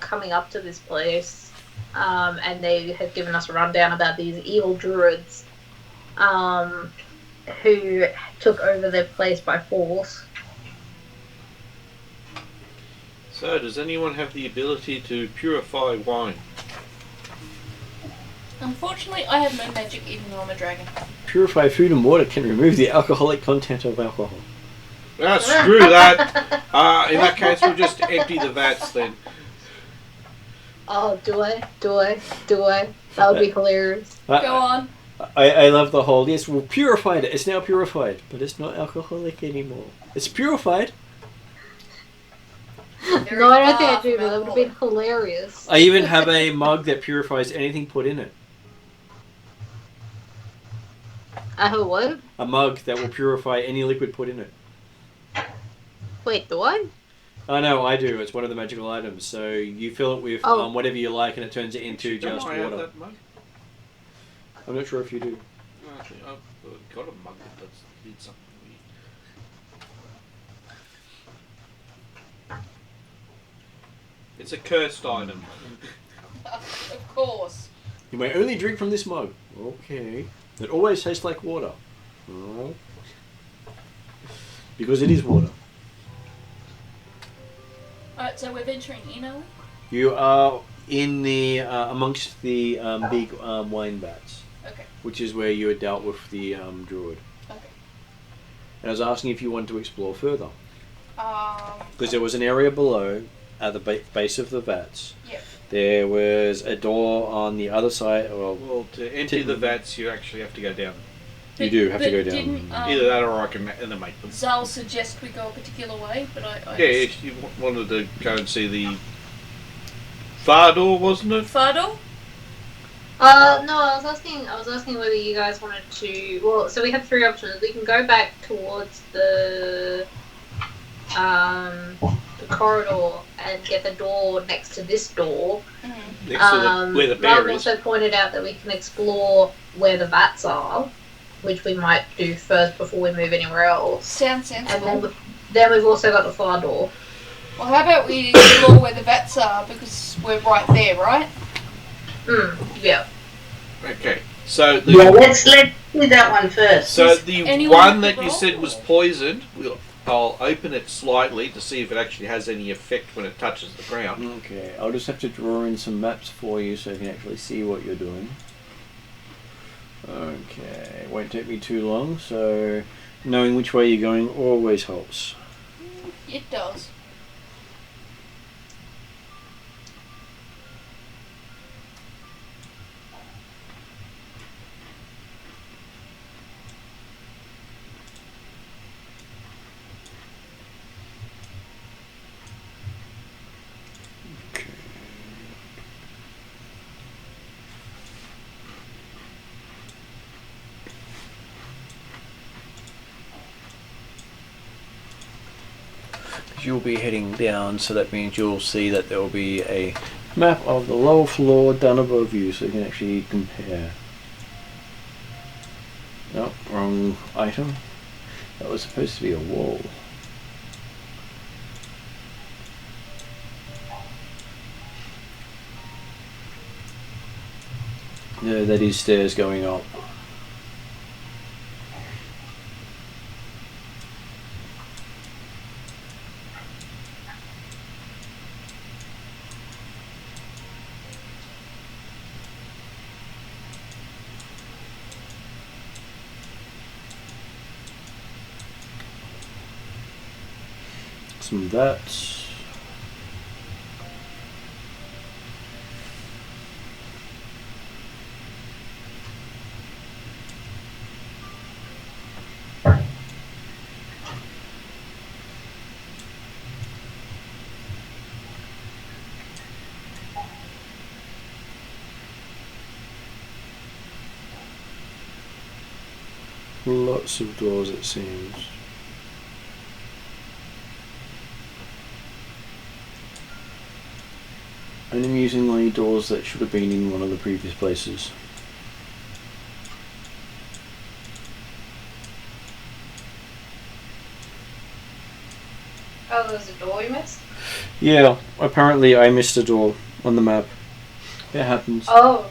coming up to this place, and they had given us a rundown about these evil druids who took over their place by force. So does anyone have the ability to purify wine? Unfortunately, I have no magic even though I'm a dragon. Purify food and water can remove the alcoholic content of alcohol. Ah, screw that. In that case, we'll just empty the vats then. Oh, do I? That would be hilarious. Go on. I love the whole, yes, we've purified it. It's now purified, but it's not alcoholic anymore. It's purified. Very No, I don't think far I do, from but that would have been hilarious. I even have a mug that purifies anything put in it. What? A mug that will purify any liquid put in it. Wait, the what? I know, I do. It's one of the magical items. So you fill it with Oh. whatever you like, and it turns it into Don't just I have water. that mug? I'm not sure if you do. Actually, I've got a mug that did something weird. It's a cursed item. Of course. You may only drink from this mug. Okay. It always tastes like water. Oh. Because it is water. Alright, so we're venturing in, are we? You are in the amongst the big wine vats, Okay. which is where you had dealt with the druid. Okay. And I was asking if you wanted to explore further. Um. Because there was an area below, at the base of the vats. Yep. There was a door on the other side. Well, to empty the vats, you actually have to go down. You do have to go But down. didn't, Either that, or I can animate them. Zal suggest we go a particular way, but I Yeah, if you wanted to go and see the far door, wasn't it? Fado? No, I was asking whether you guys wanted to. Well, so we have three options. We can go back towards the corridor and get the door next to this door. Mm-hmm. Next to where the bear Mark is. also pointed out that we can explore where the vats are, which we might do first before we move anywhere else. Sounds And sensible. then we've also got the far door. Well, how about we explore where the vats are, because we're right there, right? Yeah. Okay, so Yeah, let's do that one first. So Does the anyone one have that the you roll? said was poisoned, I'll open it slightly to see if it actually has any effect when it touches the ground. Okay, I'll just have to draw in some maps for you so you can actually see what you're doing. Okay, it won't take me too long, so knowing which way you're going always helps. It does. You'll be heading down, so that means you'll see that there will be a map of the lower floor down above you, so you can actually compare. No, wrong item. That was supposed to be a wall. No, that is stairs going up. Some of that. Lots of doors, it seems. And I'm using only doors that should have been in one of the previous places. Oh, there's a door you missed? Yeah, apparently I missed a door on the map. It happens. Oh.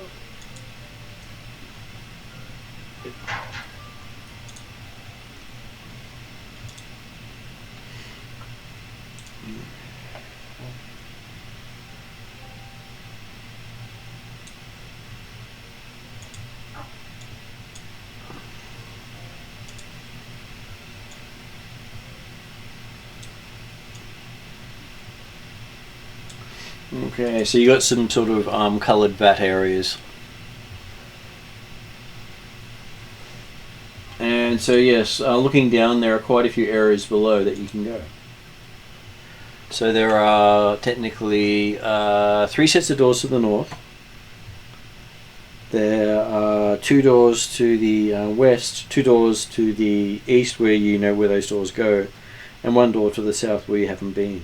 Okay, so you got some sort of coloured vat areas. And so yes, looking down, there are quite a few areas below that you can go. So there are technically 3 sets of doors to the north. There are 2 doors to the west, 2 doors to the east where you know where those doors go, and 1 door to the south where you haven't been.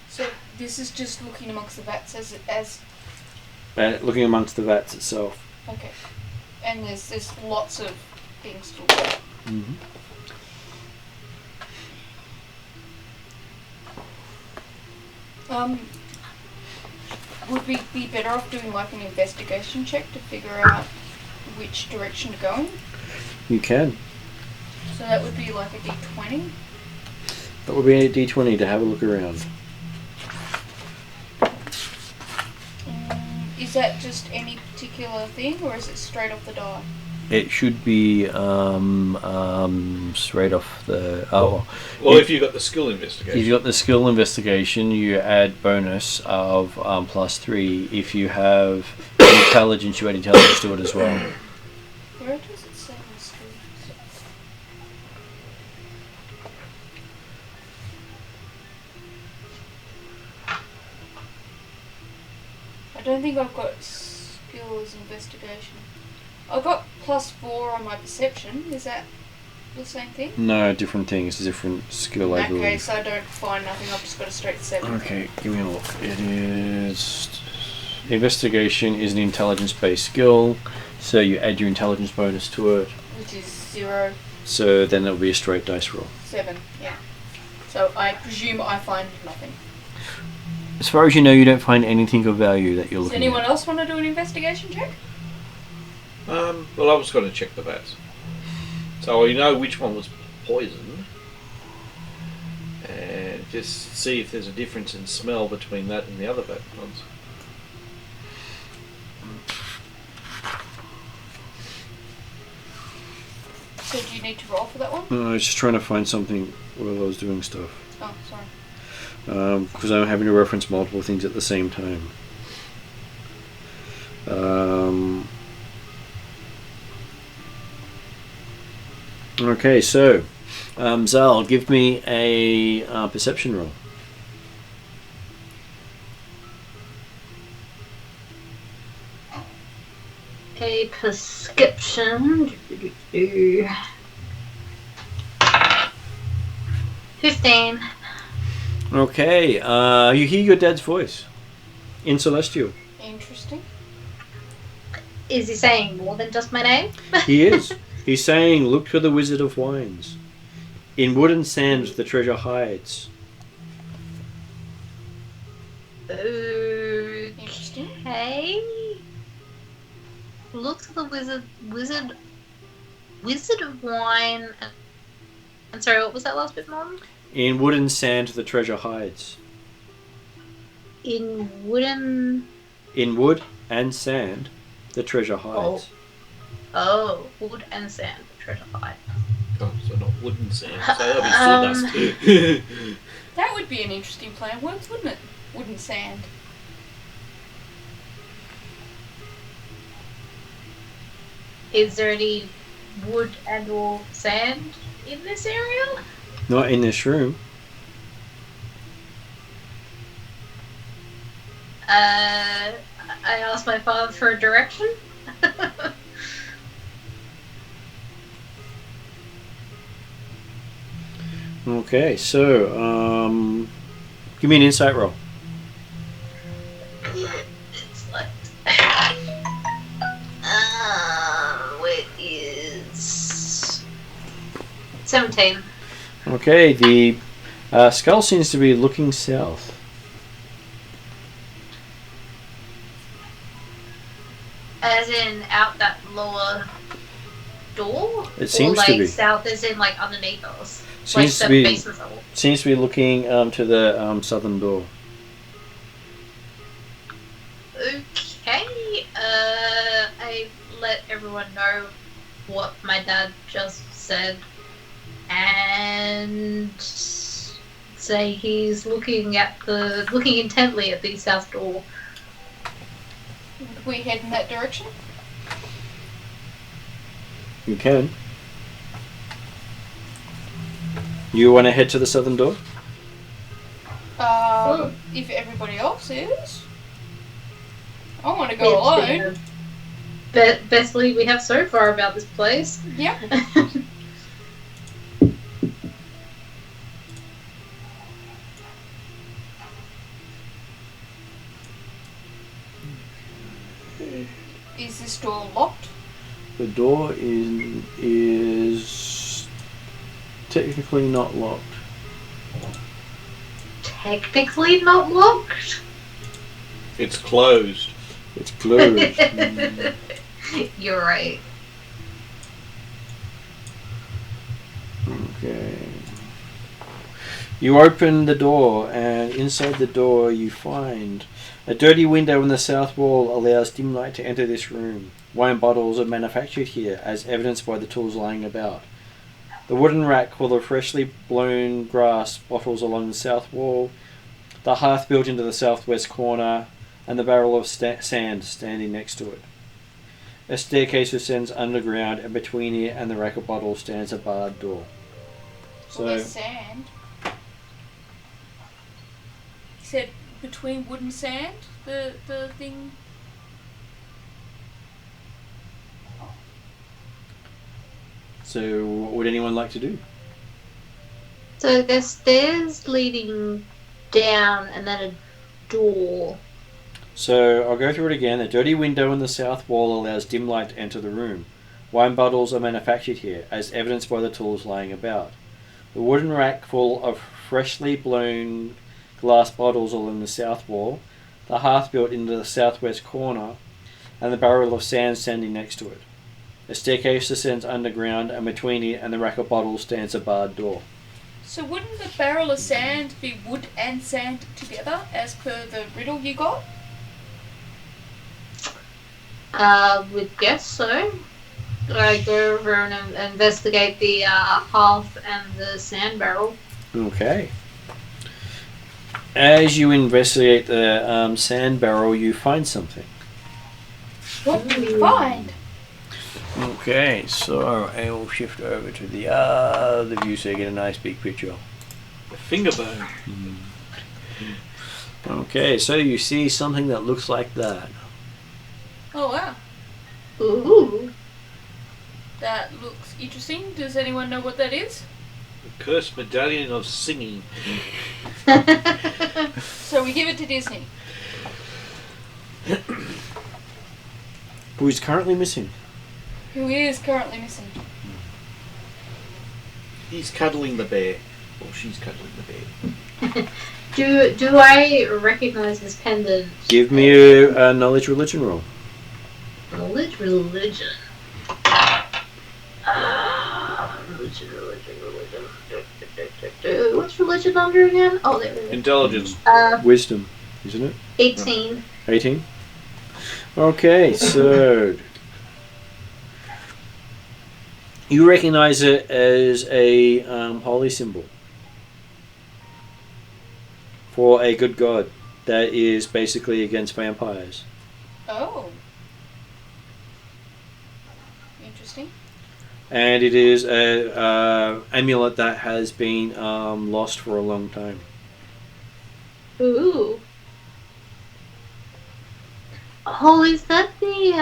So this is just looking amongst the vats as Looking amongst the vats itself. okay, and there's lots of things to look at. Mm-hmm. Would we be better off doing like an investigation check to figure out which direction to go in? You can. So that would be like a D20. That would be a D20 to have a look around. Is that just any particular thing, or is it straight off the die? It should be straight off the... Well, if you've got the skill investigation. If you've got the skill investigation, you add bonus of +3. If you have intelligence, you add intelligence to it as well. Where does it say in the skills? I don't think I've got skills investigation. I've got +4 on my perception. Is that the same thing? No, different thing. It's a different skill, In I that believe. case, I don't find nothing. I've just got a straight 7. Okay, give me a look. It is... Investigation is an intelligence-based skill, so you add your intelligence bonus to it. Which is 0, So then it'll be a straight dice roll. 7, yeah. So I presume I find nothing. As far as you know, you don't find anything of value that you're Does looking anyone at. else want to do an investigation check? Well, I was going to check the vats. So we know which one was poisoned. And just see if there's a difference in smell between that and the other vat ones. So do you need to roll for that one? I was just trying to find something while I was doing stuff. Oh, sorry. Because I'm having to reference multiple things at the same time. Okay, so Zal, give me a perception roll. A prescription. 15. Okay, you hear your dad's voice in Celestial. Interesting. Is he saying more than just my name? He is. He's saying, "Look to the Wizard of Wines. In wood and sand the treasure hides." Interesting. Okay. Look to the wizard of wine. I'm sorry, what was that last bit, Mom? In wood and sand the treasure hides. In wooden. In wood and sand the treasure hides. Oh, wood and sand, the treasure hide. Oh, so not wood and sand. So that'll be sawdust. That would be an interesting play of words, wouldn't it? Wood and sand. Is there any wood and or sand in this area? Not in this room. I asked my father for a direction. Okay, so give me an insight roll. It's like where is 17? Okay, the skull seems to be looking south. As in out that lower door? It seems or like to be. south as in like underneath us? Seems like to be. basement level? Seems to be looking to the southern door. Okay. I let everyone know what my dad just said, and say he's looking intently at the south door. Would we head in that direction? You can. You want to head to the southern door? If everybody else is. I want to go alone. Best lead we have so far about this place. Yep. Is this door locked? The door is technically not locked. Technically not locked. It's closed. It's closed. Mm. You're right. Okay. You open the door, and inside the door you find a dirty window in the south wall allows dim light to enter this room. Wine bottles are manufactured here, as evidenced by the tools lying about. The wooden rack full of freshly blown grass bottles along the south wall, the hearth built into the southwest corner, and the barrel of sand standing next to it. A staircase ascends underground, and between it and the rack of bottles stands a barred door. Well, there's sand. He said between wood and sand, the thing. So, what would anyone like to do? So there's stairs leading down and then a door. So, I'll go through it again. A dirty window in the south wall allows dim light to enter the room. Wine bottles are manufactured here, as evidenced by the tools lying about. The wooden rack full of freshly blown glass bottles along the south wall, the hearth built into the southwest corner, and the barrel of sand standing next to it. A staircase ascends underground, and between it and the rack of bottles stands a barred door. So wouldn't the barrel of sand be wood and sand together, as per the riddle you got? Would guess so. I go over and investigate the hearth and the sand barrel. Okay. As you investigate the sand barrel, you find something. What do we find? Okay, so I will shift over to the other view so you get a nice big picture. A finger bone. Okay, so you see something that looks like that. Oh wow, Ooh. that looks interesting. Does anyone know what that is? The cursed medallion of singing. So we give it to Disney. Who is currently missing? Who is currently missing? He's cuddling the bear. Or she's cuddling the bear. Do I recognize this pendant? Give me a knowledge religion roll. Religion. Religion. What's religion under again? Oh, there it is. Intelligence. Wisdom, isn't it? 18. 18? Okay, so you recognize it as a holy symbol for a good god that is basically against vampires. Oh. Interesting. And it is a amulet that has been lost for a long time. Ooh. Oh, is that the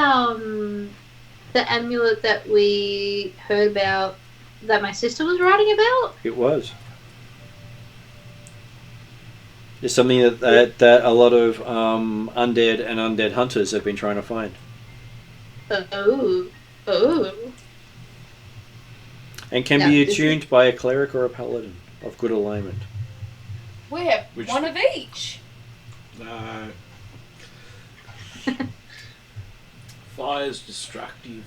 amulet that we heard about that my sister was writing about? It was. It's something that a lot of undead and undead hunters have been trying to find. Oh. And can be attuned by a cleric or a paladin of good alignment. We have Which- one of each. No. Fire's destructive.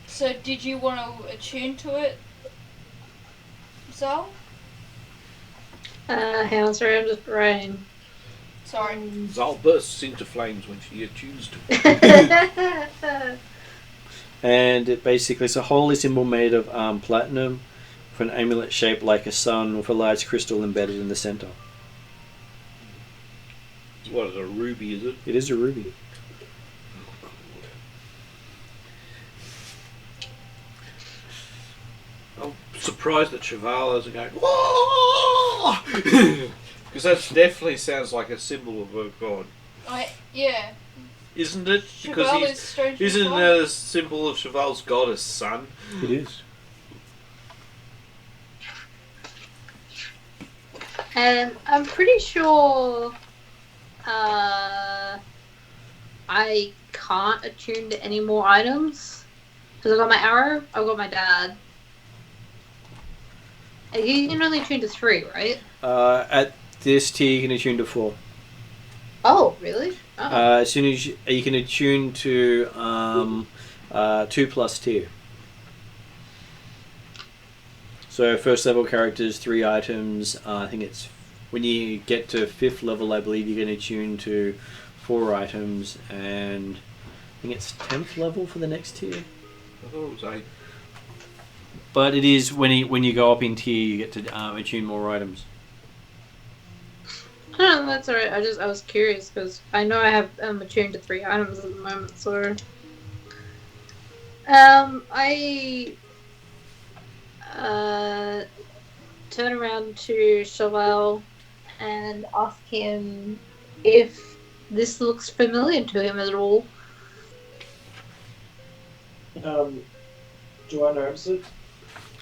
So did you want to attune to it, Zal? Hang on, sorry, I'm just writing. Sorry. Zal bursts into flames when she attunes to it. And it basically it's a holy symbol made of platinum with an amulet shaped like a sun with a large crystal embedded in the center. What is a ruby, is it? It is a ruby. I'm surprised that Chevaliers are going, whoa! Because that definitely sounds like a symbol of a god. Yeah. Isn't it? Because Cheval is strangely isn't fond. that a symbol of Cheval's goddess son? It is. And I'm pretty sure I can't attune to any more items. Because I got my arrow, I got my dad. And you can only attune to 3, right? At this tier, you can attune to 4. Oh, really? Oh. As soon as you can attune to 2+ tier. So first level characters, 3 items. I think it's when you get to 5th level, I believe you can attune to 4 items, and I think it's 10th level for the next tier. I thought it was 8. But it is when you go up in tier, you get to attune more items. Oh, that's alright. I was curious because I know I have attuned to 3 items at the moment, so I turn around to Cheval and ask him if this looks familiar to him at all. Do I notice it?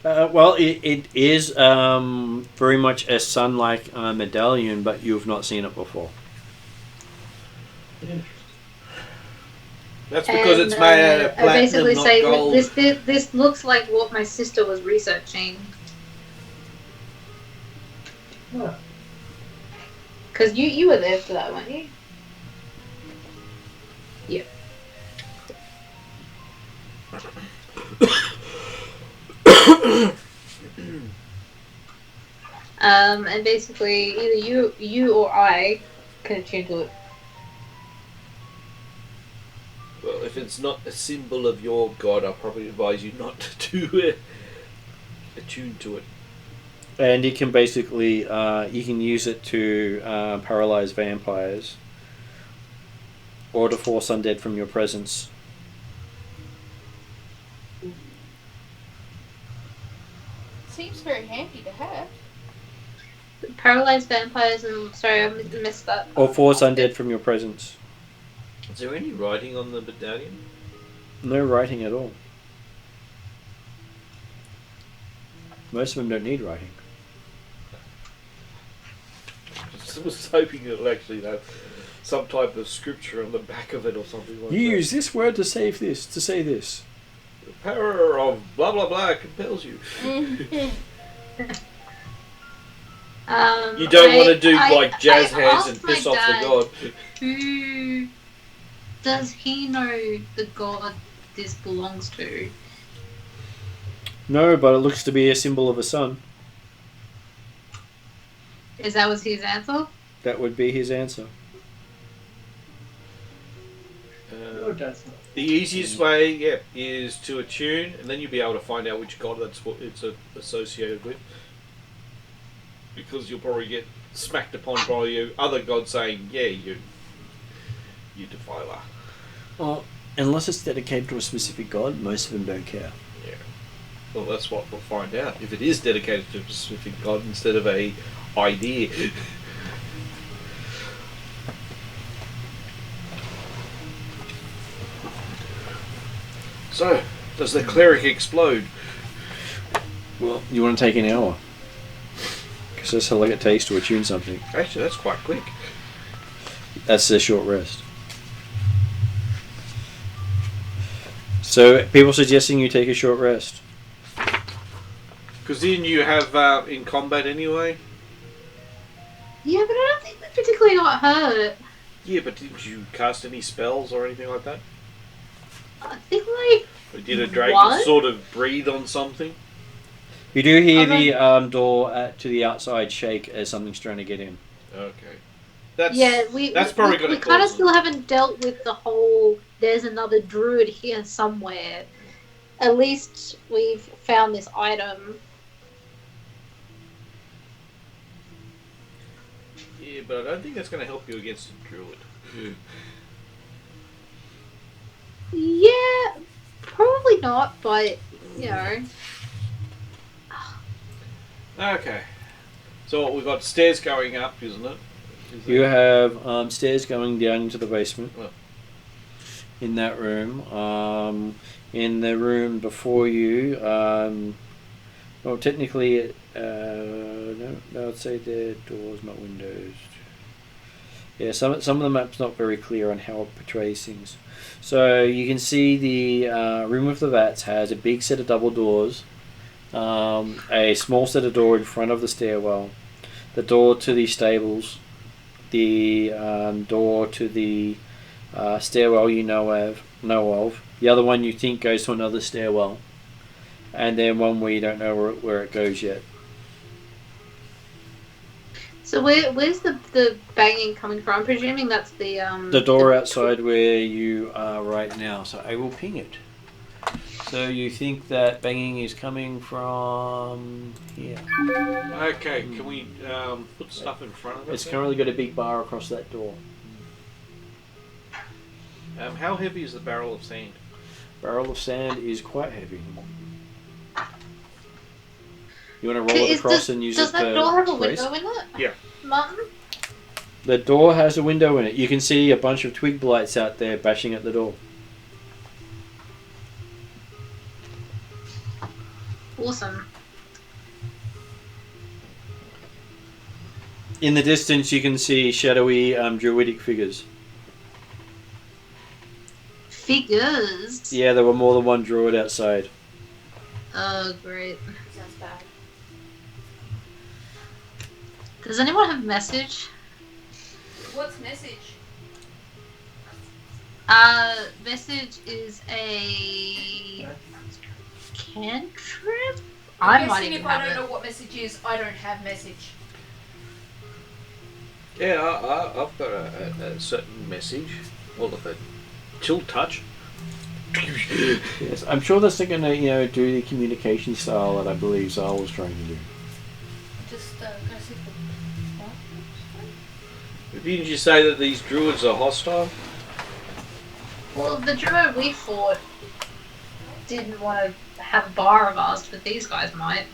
Well, it is very much a sun-like medallion, but you've not seen it before. That's because it's made out of I platinum, basically not say gold. this looks like what my sister was researching. Huh. Because you were there for that, weren't you? Yeah. And basically, either you or I can attune to it. Well, if it's not a symbol of your god, I'll probably advise you not to attune to it. And you can basically you can use it to paralyze vampires, or to force undead from your presence. Seems very handy to have. Paralyzed vampires and sorry, I missed that. Or force undead from your presence. Is there any writing on the medallion? No writing at all. Most of them don't need writing. I was hoping it'll actually have some type of scripture on the back of it or something like that. You use this word to say this. The power of blah blah blah compels you. You don't want to do like jazz hands and piss off the god. Who does he know the god this belongs to? No, but it looks to be a symbol of a sun. Is that was his answer? That would be his answer. No, that's not. The easiest way, is to attune, and then you'll be able to find out which god that's what it's associated with. Because you'll probably get smacked upon by your other god saying, "Yeah, you defiler." Well, unless it's dedicated to a specific god, most of them don't care. Yeah. Well, that's what we'll find out. If it is dedicated to a specific god instead of a idea. So, does the cleric explode? Well, you want to take an hour. Because that's how long it takes to attune something. Actually, that's quite quick. That's a short rest. So, people suggesting you take a short rest. Because then you have in combat anyway. Yeah, but I don't think we particularly got hurt. Yeah, but did you cast any spells or anything like that? I think like Or did a dragon What? sort of breathe on something? You do hear Okay. the door to the outside shake as something's trying to get in. Okay. That's that's probably we going to kind of cause still haven't dealt with the whole. There's another druid here somewhere. At least we've found this item. Yeah, but I don't think that's going to help you against a druid. Yeah, probably not, but you know. Okay. So we've got stairs going up, isn't it? You have stairs going down into the basement. Oh. In that room. In the room before you, well, technically, no, I'd say they're doors, not windows. Yeah, some of the map's not very clear on how it portrays things. So you can see the room with the vats has a big set of double doors, a small set of door in front of the stairwell, the door to the stables, the door to the stairwell you know of. The other one you think goes to another stairwell, and then one where you don't know where it goes yet. So where's the banging coming from? I'm presuming that's the door outside where you are right now. So I will ping it. So you think that banging is coming from here? Okay, can we put stuff in front of it? It's currently got a big bar across that door. How heavy is the barrel of sand? Barrel of sand is quite heavy. You want to roll it across and use it to... Does that door have a place? window in it? Yeah. Martin? The door has a window in it. You can see a bunch of twig blights out there bashing at the door. Awesome. In the distance, you can see shadowy druidic figures. Figures? Yeah, there were more than one druid outside. Oh, great. Sounds bad. Does anyone have a message? What's message? Message is a cantrip? I'm I might guessing even if I have don't it. know what message is, I don't have message. Yeah, I've got a certain message. All of it. Chill touch. Yes, I'm sure that's not going to, do the communication style that I believe Zal was trying to do. Just go see the Didn't you say that these druids are hostile? Well, the druid we fought didn't want to have a bar of ours, but these guys might.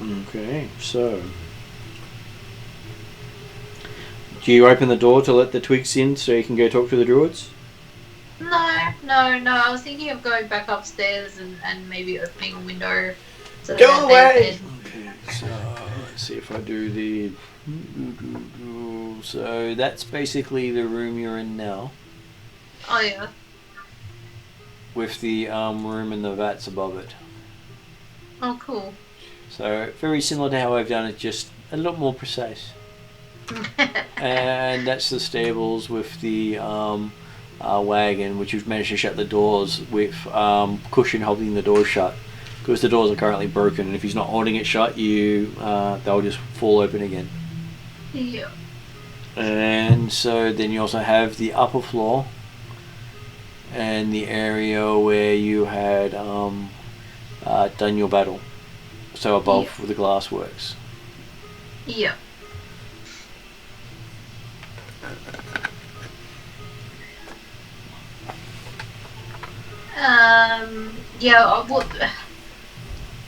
Okay, so... Do you open the door to let the twigs in so you can go talk to the druids? No. I was thinking of going back upstairs and maybe opening a window. So Go that away! Okay, so let's see if I do the... So that's basically the room you're in now, Oh, yeah. with the room and the vats above it. Oh, cool. So very similar to how I've done it, just a lot more precise. And that's the stables with the wagon, which we've managed to shut the doors with cushion holding the doors shut, because the doors are currently broken, and if he's not holding it shut, they'll just fall open again. Yeah. And so then you also have the upper floor and the area where you had done your battle, so above where the glass works. Yeah. Yeah, well,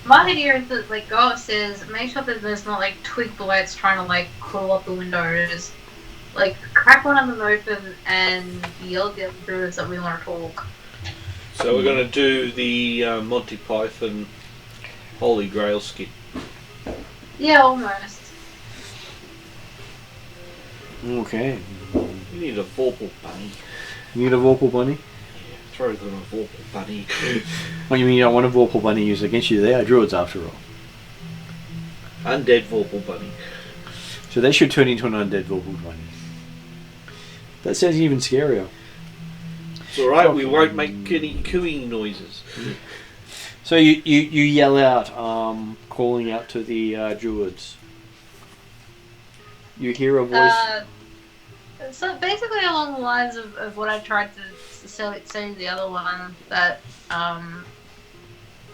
my idea is that, like, go upstairs, make sure that there's not, like, twig blights trying to, like, crawl up the windows. Like, crack one of them open and yell at the other druids that we want to talk. So we're going to do the Monty Python Holy Grail skit. Yeah, almost. Okay. You need a Vorpal bunny. You need a Vorpal bunny? Throw them a Vorpal bunny. What you mean you don't want a Vorpal bunny used against you? They are druids after all. Undead Vorpal bunny. So they should turn into an undead Vorpal bunny. That sounds even scarier. It's alright, we won't make any cooing noises. So you yell out, calling out to the druids. You hear a voice. So basically along the lines of what I tried to say to the other one, that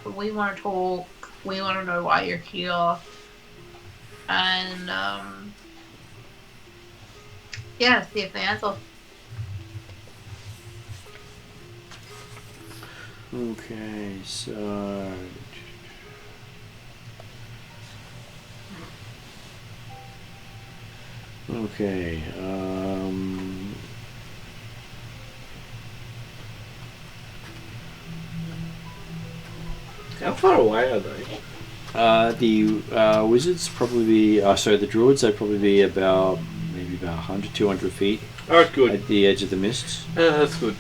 we want to talk, we want to know why you're here, and yeah, see if they answer. Okay, so. Okay, How far away are they? the wizards probably be, sorry, the druids, they'd probably be about, maybe about 100, 200 feet Oh, good. at the edge of the mists. That's good.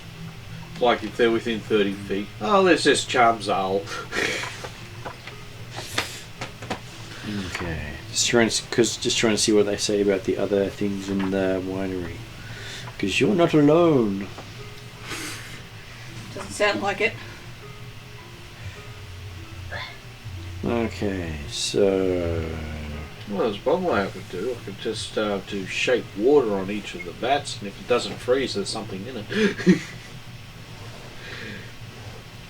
Like if they're within 30 feet. Oh, let's just charm Zal. Okay. Just trying to see what they say about the other things in the winery. Because you're not alone. Doesn't sound like it. Okay, so... Well, there's one way I could do. I could just do shape water on each of the vats, and if it doesn't freeze, there's something in it.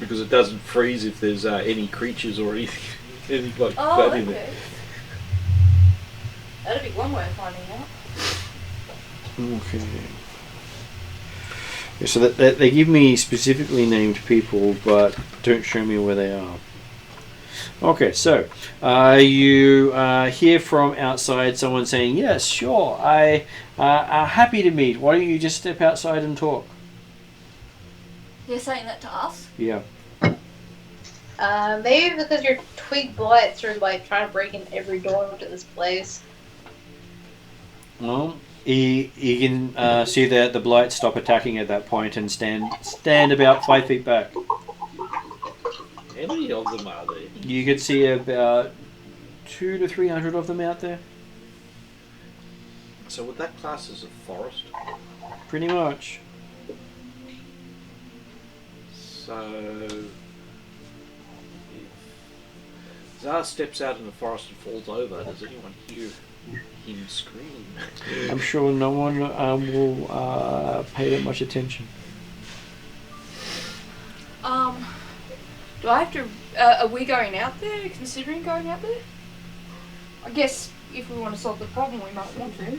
Because it doesn't freeze if there's any creatures or anything like Oh, that in okay. it. That'd be one way of finding out. Okay. Yeah, so that they give me specifically named people, but don't show me where they are. Okay, so you hear from outside someone saying, "Yes, sure, I are happy to meet. Why don't you just step outside and talk?" You're saying that to us? Yeah. Maybe because your twig blights are like trying to break in every door to this place. Well, you can see that the blight stop attacking at that point and stand about 5 feet back. How many of them are there? You could see about 200 to 300 of them out there. So would that class as a forest? Pretty much. So if Zar steps out in the forest and falls over, does anyone hear him scream? I'm sure no one will pay that much attention. Do I have to? Are we going out there? Considering going out there? I guess if we want to solve the problem, we might want to.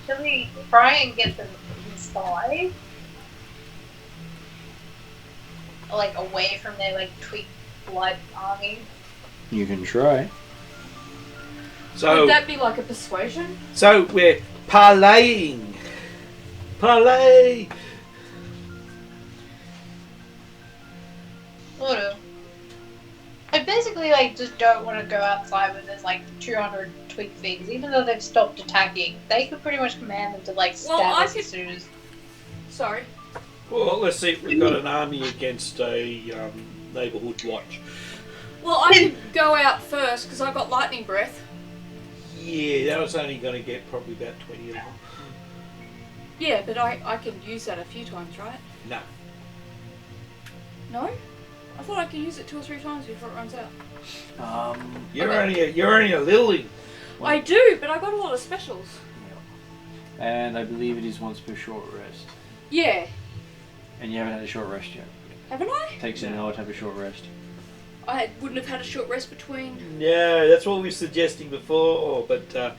Should we try and get them inside? Like away from their like twig blood army? You can try. So Would that be like a persuasion? So we're parlaying. Parlay. Sort of. I basically like just don't want to go outside when there's like 200 twig things. Even though they've stopped attacking, they could pretty much command them to like stab Well, I us could- as soon as. Sorry. Well, let's see if we've got an army against a neighbourhood watch. Well, I could go out first because I got lightning breath. Yeah, that was only going to get probably about 20 of them. Yeah, but I can use that a few times, right? No. No? I thought I could use it 2 or 3 times before it runs out. You're Okay. only a lily. I do, but I got a lot of specials. And I believe it is once per short rest. Yeah. And you haven't had a short rest yet. Haven't I? Takes an hour to have a short rest. I wouldn't have had a short rest between. No, that's what we were suggesting before, but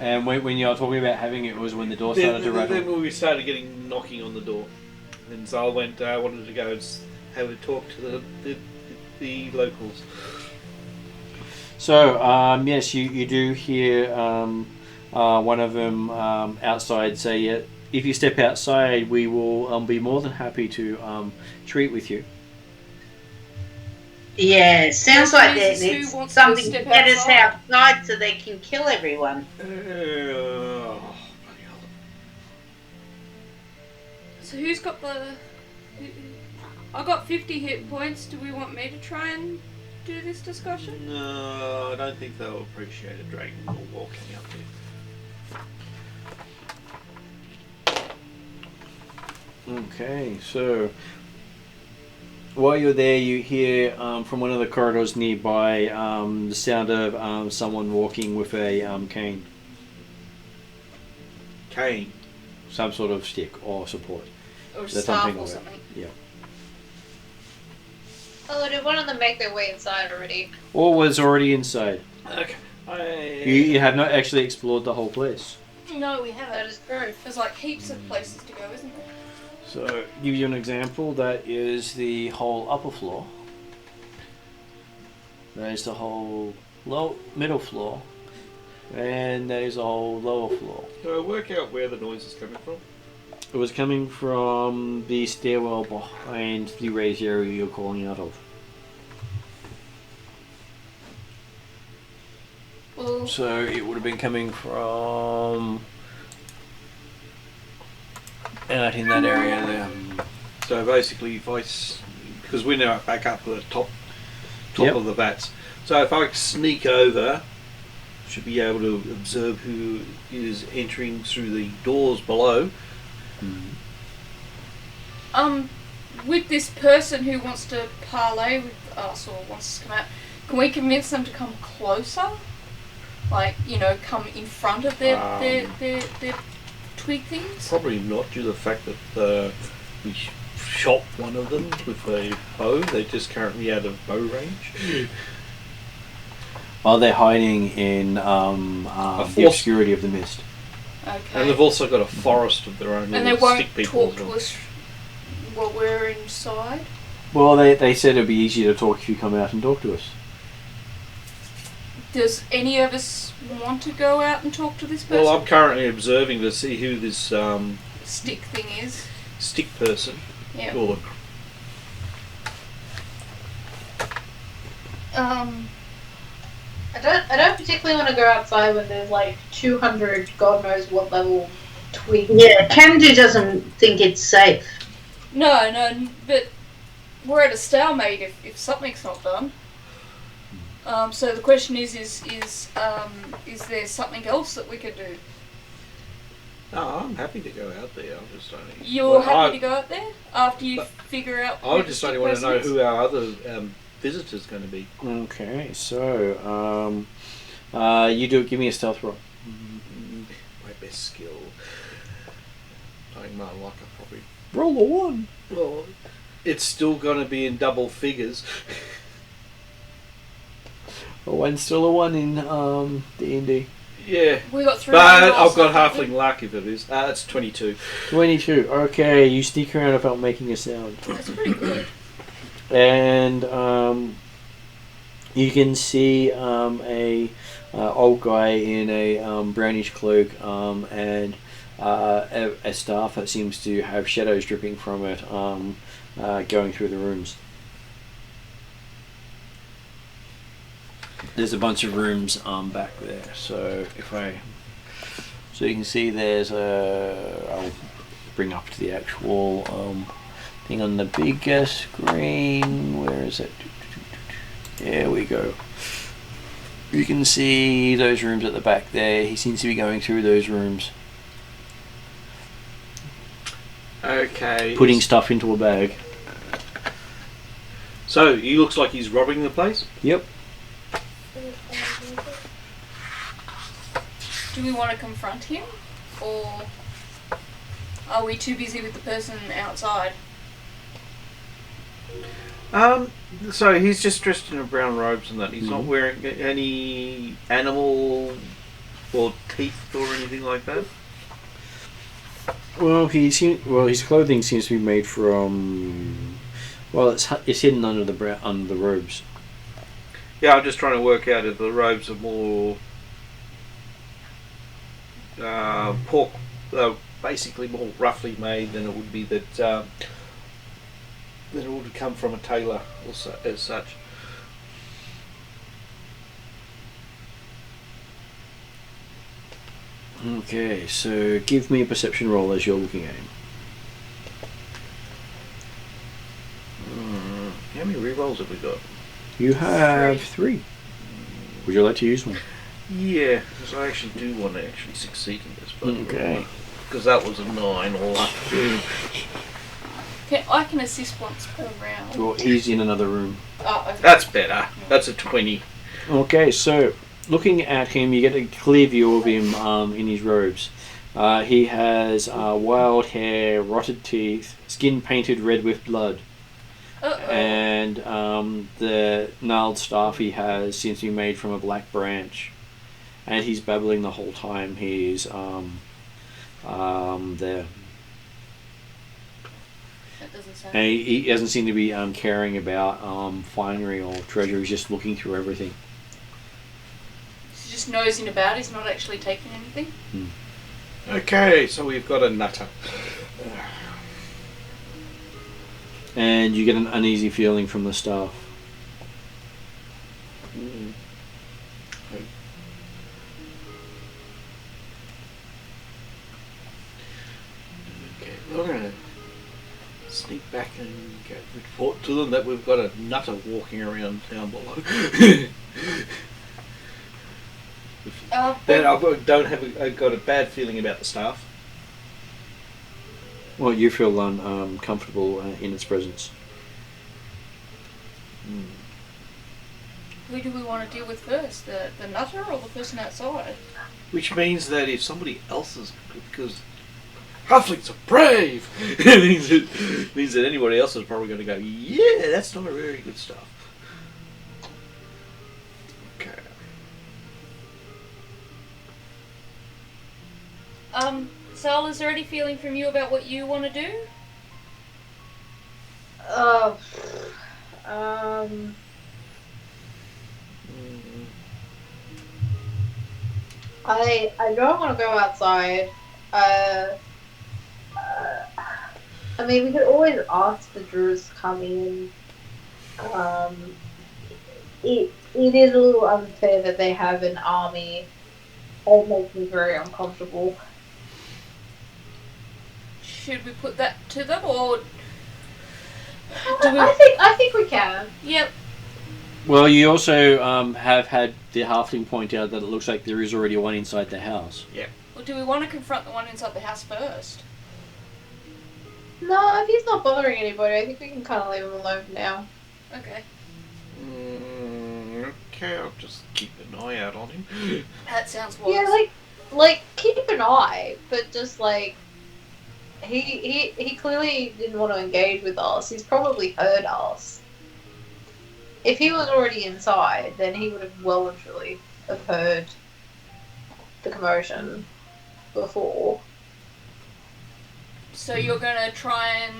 And when you were talking about having it, was when the door started to rattle. then when we started getting knocking on the door, and Zal went, wanted to go and have a talk to the locals. So, yes, you do hear one of them outside say, "Yeah, if you step outside, we will be more than happy to treat with you." Yeah, sounds like Jesus, who there's wants to something to step get us outside? outside so they can kill everyone. Bloody hell. So who's got the... I got 50 hit points. Do we want me to try and do this discussion? No, I don't think they'll appreciate a dragon ball walking up there. Okay, so while you're there, you hear from one of the corridors nearby the sound of someone walking with a cane, Cane. some sort of stick or support. Or That's staff something or like that. something? Yeah. Oh, did one of them make their way inside already? Or was already inside. Okay. You have not actually explored the whole place. No, we That haven't. is true. There's like heaps of places to go, isn't there? So, give you an example. That is the whole upper floor. That is the whole middle floor, and that is the whole lower floor. Can I work out where the noise is coming from? It was coming from the stairwell behind the raised area you're calling out of. Well, So it would have been coming from out in that area there. So basically, if because we're now back up at the top Yep. of the vats. So if I sneak over, should be able to observe who is entering through the doors below. with this person who wants to parlay with us or wants to come out, can we convince them to come closer? Like, you know, come in front of their twig things? Probably not, due to the fact that we shot one of them with a bow. They're just currently out of bow range. While they're hiding in the obscurity of the mist. Okay. And they've also got a forest of their own. And they little won't stick people talk as well. to us while we're inside? Well, they said it'd be easier to talk if you come out and talk to us. Does any of us want to go out and talk to this person? Well, I'm currently observing to see who this Stick thing is. stick person Yeah. or I don't particularly want to go outside when there's like 200 God knows what level twigs. Yeah, Camden doesn't think it's safe. No, but we're at a stalemate if something's not done. So the question is there something else that we could do? No, I'm happy to go out there. I'm just only. You're happy to go out there after you but figure out. I who just the only stick want to know person who our other visitors going to be. Okay, so you do give me a stealth roll. My best skill. Knowing my luck, I probably. Roll a 1. Well, it's still going to be in double figures. A 1's still a 1 in D&D. Yeah. We got 3. But I've got halfling luck if it is. It's 22. 22. Okay, you sneak around without making a sound. That's pretty good. And you can see a old guy in a brownish cloak and a staff that seems to have shadows dripping from it going through the rooms. There's a bunch of rooms back there, so so you can see there's I'll bring up to the actual thing on the bigger screen. Where is it? There we go. You can see those rooms at the back there. He seems to be going through those rooms, Okay. putting stuff into a bag. So, he looks like he's robbing the place? Yep. Do we want to confront him, or are we too busy with the person outside? So he's just dressed in a brown robes and that. He's not wearing any animal or teeth or anything like that. Well, his clothing seems to be made from. Well, it's hidden under the robes. Yeah, I'm just trying to work out if the robes are more basically more roughly made than it would be that it would come from a tailor also, as such. Okay, so give me a perception roll as you're looking at him. How many rerolls have we got? You have 3. Would you like to use one? Yeah, because I actually do want to actually succeed in this. But Okay. because that was a 9 all up. I can assist once per round. Well, he's in another room. Oh, okay. That's better. That's a 20. Okay, so looking at him, you get a clear view of him in his robes. He has wild hair, rotted teeth, skin painted red with blood, and the gnarled staff he has seems to be made from a black branch. and he's babbling the whole time he's there. That doesn't sound. And he doesn't seem to be caring about finery or treasure. He's just looking through everything. He's just nosing about. He's not actually taking anything. Okay, so we've got a nutter. And you get an uneasy feeling from the staff. Okay, we're gonna sneak back and go report to them that we've got a nutter walking around down below. Then I've got a bad feeling about the staff. Well, you feel uncomfortable in its presence. Who do we want to deal with first? The nutter or the person outside? Which means that if somebody else is, because halflings are brave, it means that anybody else is probably going to go, yeah, that's not a very good stuff. Okay. Sal, is there any feeling from you about what you want to do? I don't want to go outside. I mean, we could always ask the Druids to come in. It is a little unfair that they have an army. It makes me very uncomfortable. Should we put that to them, or I think we can. Yep. Well, you also have had the halfling point out that it looks like there is already one inside the house. Yeah. Or do we want to confront the one inside the house first? No, if he's not bothering anybody, I think we can kind of leave him alone for now. Okay. Okay, I'll just keep an eye out on him. That sounds wise. Yeah, like keep an eye, but just like he clearly didn't want to engage with us. He's probably heard us. If he was already inside, then he would have well and truly have heard the commotion before. So you're gonna try and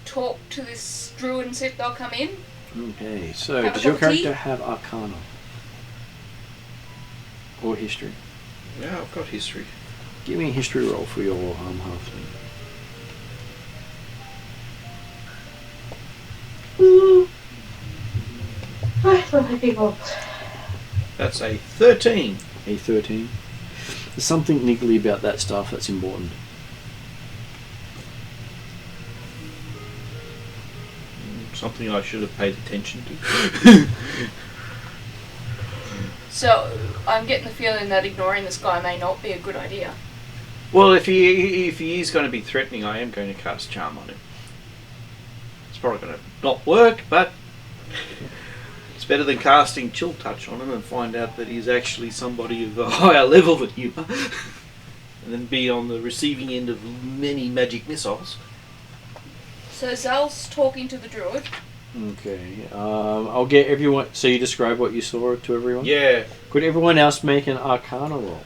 talk to this druid and see if they'll come in? Okay, so Have a does your cup of tea? character have Arcana? Or History? Yeah, I've got history. Give me a history roll for your halfling. That's a 13. A 13. There's something niggly about that stuff that's important. Something I should have paid attention to. So I'm getting the feeling that ignoring this guy may not be a good idea. Well, if he is going to be threatening, I am going to cast Charm on him. It's probably going to not work, but it's better than casting Chill Touch on him and find out that he's actually somebody of a higher level than you are, and then be on the receiving end of many magic missiles. So Zal's talking to the druid. Okay, I'll get everyone. So you describe what you saw to everyone? Yeah. Could everyone else make an Arcana roll?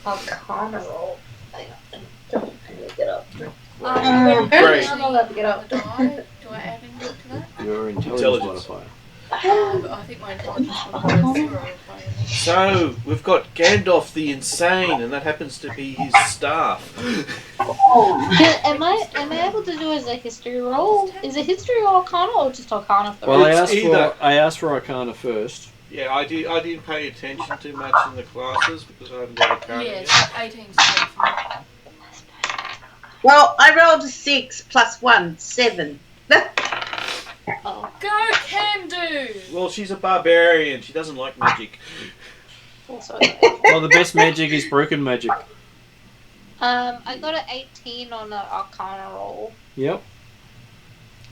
Arcana roll. Hang on. Don't get up. Great. I'm not allowed to get up. Do I add anything to that? Your intelligence Intelligence. modifier. I think my intelligence modifier is 0. So, we've got Gandalf the Insane, and that happens to be his staff. Am I able to do as a history roll? Is it history or Arcana or just Arcana first? Well, It's I asked for Arcana first. Yeah, I didn't pay attention too much in the classes because I haven't got a card Yes, yet. 18's fine for me. Well, I rolled a 6 plus 1, 7. Go Camdo! Well, she's a barbarian. She doesn't like magic. Also, Well, the best magic is broken magic. I got an 18 on the Arcana roll. Yep.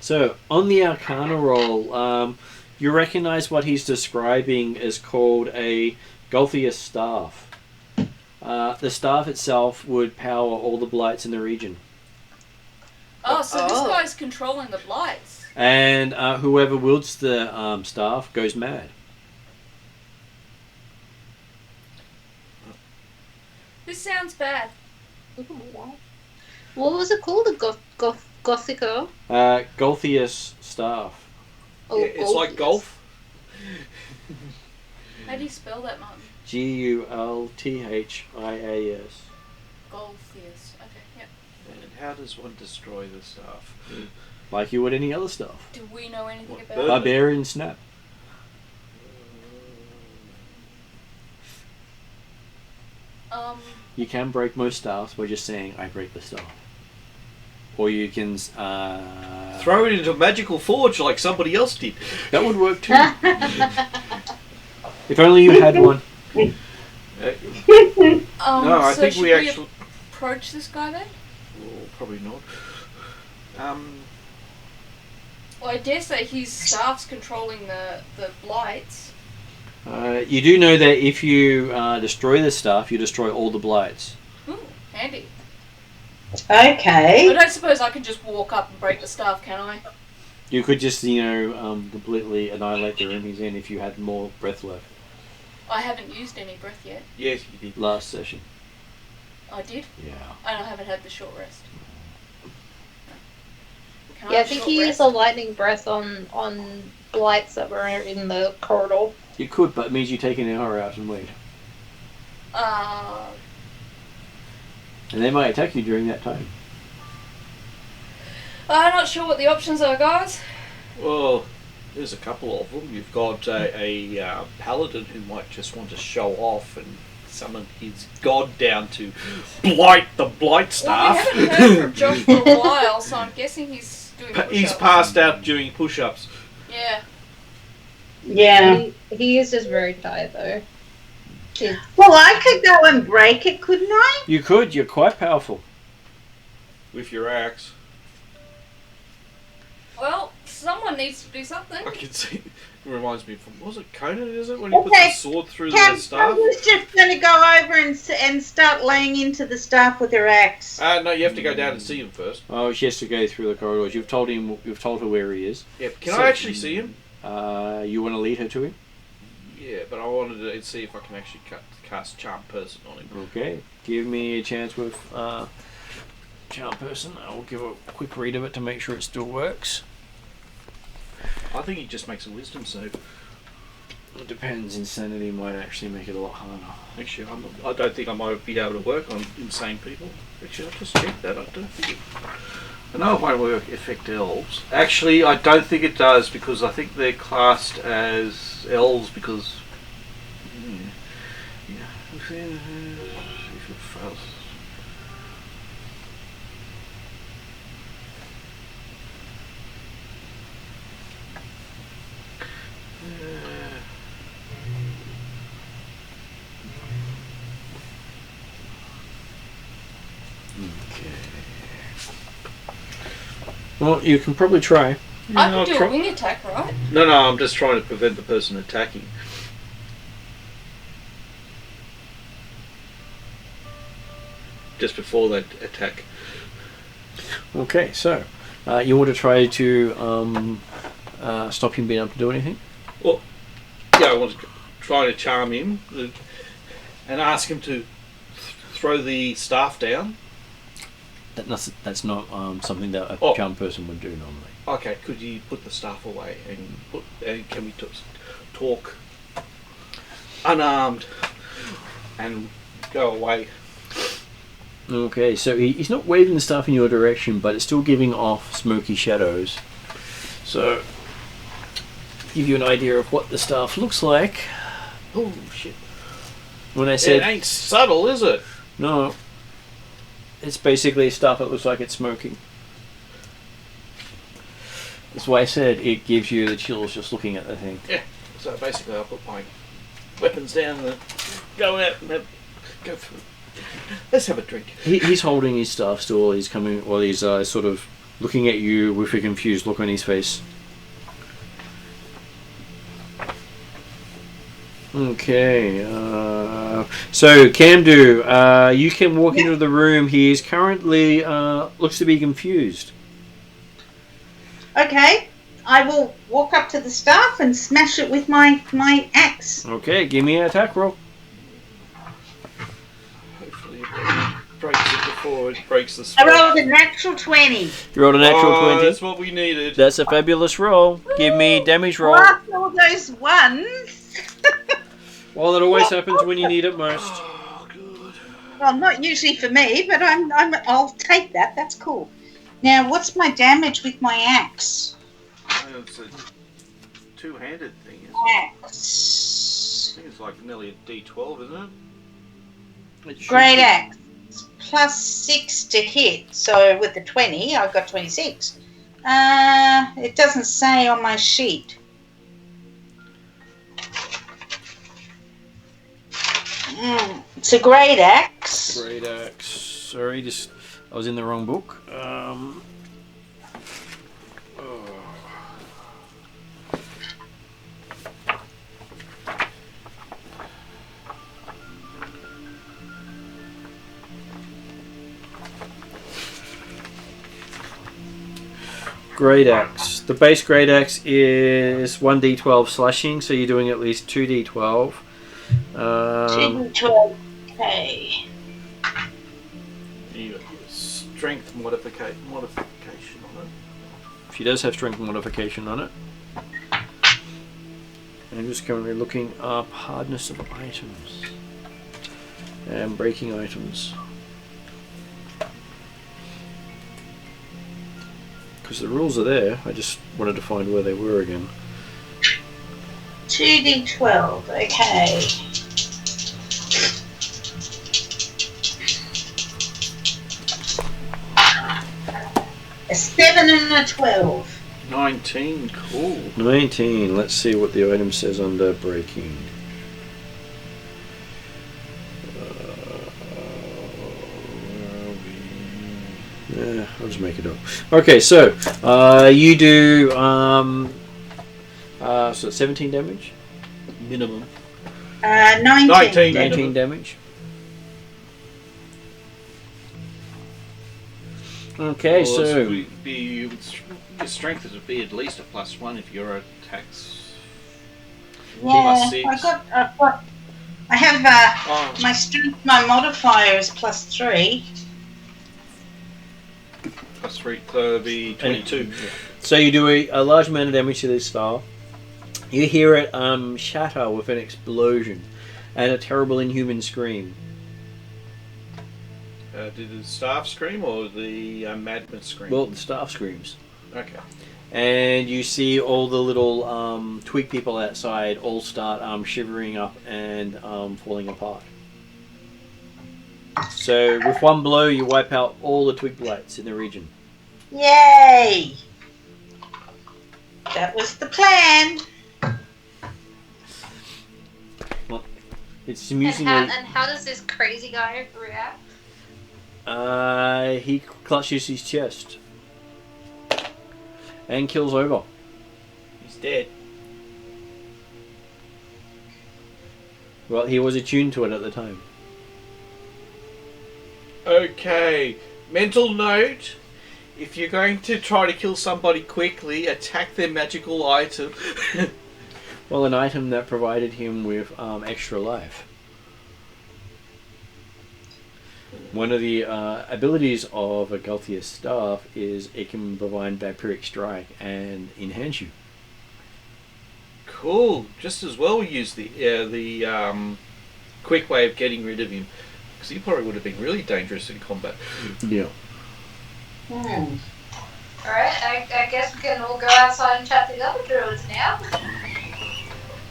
So, on the Arcana roll, you recognize what he's describing is called a Golthius staff. The staff itself would power all the blights in the region. Oh, so this guy's controlling the blights. And whoever wields the staff goes mad. This sounds bad. What was it called? The Gothica? Golthius staff. Oh, Yeah, it's like golf. How do you spell that, Martin? Gulthias. Golthius. Okay, yep. And how does one destroy the staff? Like you would any other stuff. Do we know anything What, about bird? it? Barbarian snap. You can break most staffs by just saying, I break the staff. Or you can... Throw it into a magical forge like somebody else did. That would work too. If only you had one. No, I so think should we actually... approach this guy then? Well, probably not. Well, I dare say his staff's controlling the blights. You do know that if you destroy the staff, you destroy all the blights. Ooh, handy. I Okay. don't suppose I can just walk up and break the staff, can I? You could just, completely annihilate the room he's in if you had more breath left. I haven't used any breath yet. Yes, you did. Last session. I did, Yeah. and I haven't had the short rest. Can Yeah, I have think short he rest? used a lightning breath on blights that were in the corridor. You could, but it means you take an hour out and wait. And they might attack you during that time. I'm not sure what the options are, guys. Well, there's a couple of them. You've got a paladin who might just want to show off and summon his god down to blight the blight staff. Well, we haven't heard from Josh for a while, so I'm guessing he's doing push-ups. He's passed out doing push-ups. Yeah. Yeah. He is just very tired though. Well, I could go and break it, couldn't I? You could. You're quite powerful. With your axe. Well, someone needs to do something. I can see. It reminds me from, was it Conan, is it? When he puts Okay, the sword through Cam, the I staff? was just going to go over and start laying into the staff with her axe. No, you have to go down and see him first. Oh, she has to go through the corridors. You've told her where he is. Yeah, can So- I actually see him? You want to lead her to him? Yeah, but I wanted to see if I can actually cast Charm Person on him. Okay. Give me a chance with Charm Person. I will give a quick read of it to make sure it still works. I think he just makes a wisdom save. It depends. Insanity might actually make it a lot harder. Actually, I don't think I might be able to work on insane people. Actually, I'll just check that. I don't think it... I know it won't affect elves. Actually, I don't think it does because I think they're classed as elves because... If it fails... Well, you can probably try. I I'll can do try- a wing attack, right? No, I'm just trying to prevent the person attacking. Just before they attack. Okay, so you want to try to stop him being able to do anything? Yeah, I want to try to charm him and ask him to throw the staff down. That's not something that a Oh. charm person would do normally. Okay, could you put the staff away and can we talk unarmed and go away? Okay, so he's not waving the staff in your direction, but it's still giving off smoky shadows. So, give you an idea of what the staff looks like. Oh shit! When I It said ain't subtle, is it? no, it's basically a staff that looks like it's smoking. That's why I said it gives you the chills just looking at the thing. Yeah. So basically, I'll put my weapons down and go out and go for it. Let's have a drink. He's holding his staff still. He's coming. Well, he's sort of looking at you with a confused look on his face. Okay. So Camdu, you can walk into the room. He is currently looks to be confused. Okay. I will walk up to the staff and smash it with my axe. Okay, give me an attack roll. Hopefully, it breaks it before it breaks the I spell. rolled a natural 20. You rolled a natural 20. That's what we needed. That's a fabulous roll. Give me damage roll. After all those ones. Well, it always happens when you need it most. Oh, good. Well, not usually for me, but I'll take that. That's cool. Now, what's my damage with my axe? It's a two-handed thing, isn't it? Axe. I think it's like nearly a D12, isn't it? Great axe. Plus 6 to hit. So with the 20, I've got 26. It doesn't say on my sheet. It's a great axe. Great axe. Sorry, I was in the wrong book. Great axe. The base great axe is 1d12 slashing, so you're doing at least 2d12. 2d12. Okay. You got strength modification on it. She does have strength modification on it. I'm just currently looking up hardness of items and breaking items. Because the rules are there, I just wanted to find where they were again. 2d12. Okay. A 7 and a 12. 19, cool. 19, let's see what the item says under breaking. Yeah, I'll just make it up. Okay, so you do so 17 damage minimum. 19. 19. 19 damage. Okay, Well, so your strength would be at least a +1 if your attacks. Yeah, +6. I have my strength, my modifier is +3. +3, so it'd be 22. so you do a large amount of damage to this star. You hear it shatter with an explosion and a terrible inhuman scream. Did the staff scream or the madman scream? Well, the staff screams. Okay. And you see all the little twig people outside all start shivering up and falling apart. So with one blow you wipe out all the twig blights in the region. Yay! That was the plan. It's And amusingly... how does this crazy guy react? He clutches his chest and kills over. He's dead. Well, he was attuned to it at the time. Okay. Mental note. If you're going to try to kill somebody quickly, attack their magical item. Well, an item that provided him with extra life. One of the abilities of a Galthia's staff is it can provide vampiric strike and enhance you. Cool. Just as well we use the quick way of getting rid of him. Because he probably would have been really dangerous in combat. Yeah. Alright, I guess we can all go outside and chat to the other druids now.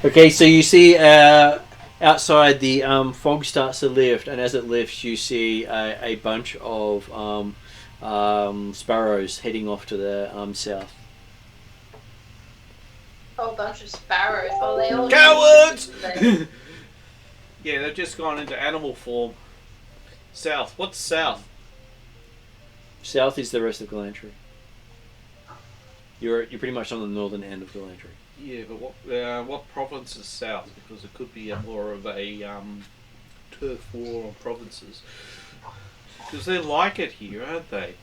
Okay, so you see outside the fog starts to lift, and as it lifts, you see a bunch of sparrows heading off to the south. A whole bunch of sparrows. Oh, they all Cowards! Yeah, they've just gone into animal form. South. What's south? South is the rest of Galantry. You're pretty much on the northern end of Galantry. Yeah, but what province is south? Because it could be more of a turf war on provinces. Because they like it here, aren't they?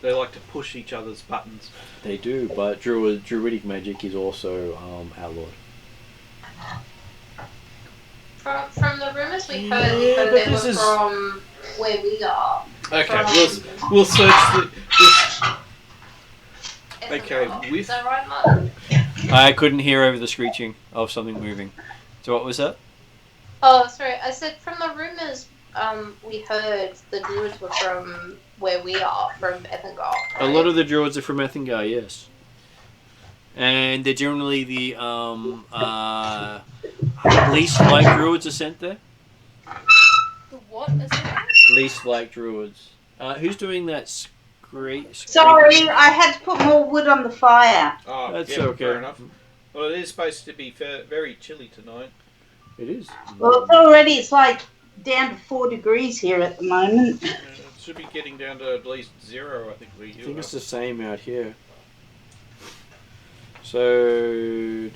They like to push each other's buttons. They do, but druidic magic is also outlawed. From the rumours we heard, Yeah, but they this were is- from where we are. Okay, From we'll search the. Okay, Ethengar. with- Is that right, Mark? I couldn't hear over the screeching of something moving. So what was that? Oh, sorry. I said from the rumours we heard the druids were from where we are, from Ethengar. A lot of the druids are from Ethengar, yes. And they're generally the least like druids are sent there. The what is it? Least like druids. Who's doing that Sorry, I had to put more wood on the fire. Oh, That's yeah, okay. fair enough. Well, it is supposed to be very chilly tonight. It is. Well, it's like down to 4 degrees here at the moment. It should be getting down to at least 0, I think. I think it's the same out here. So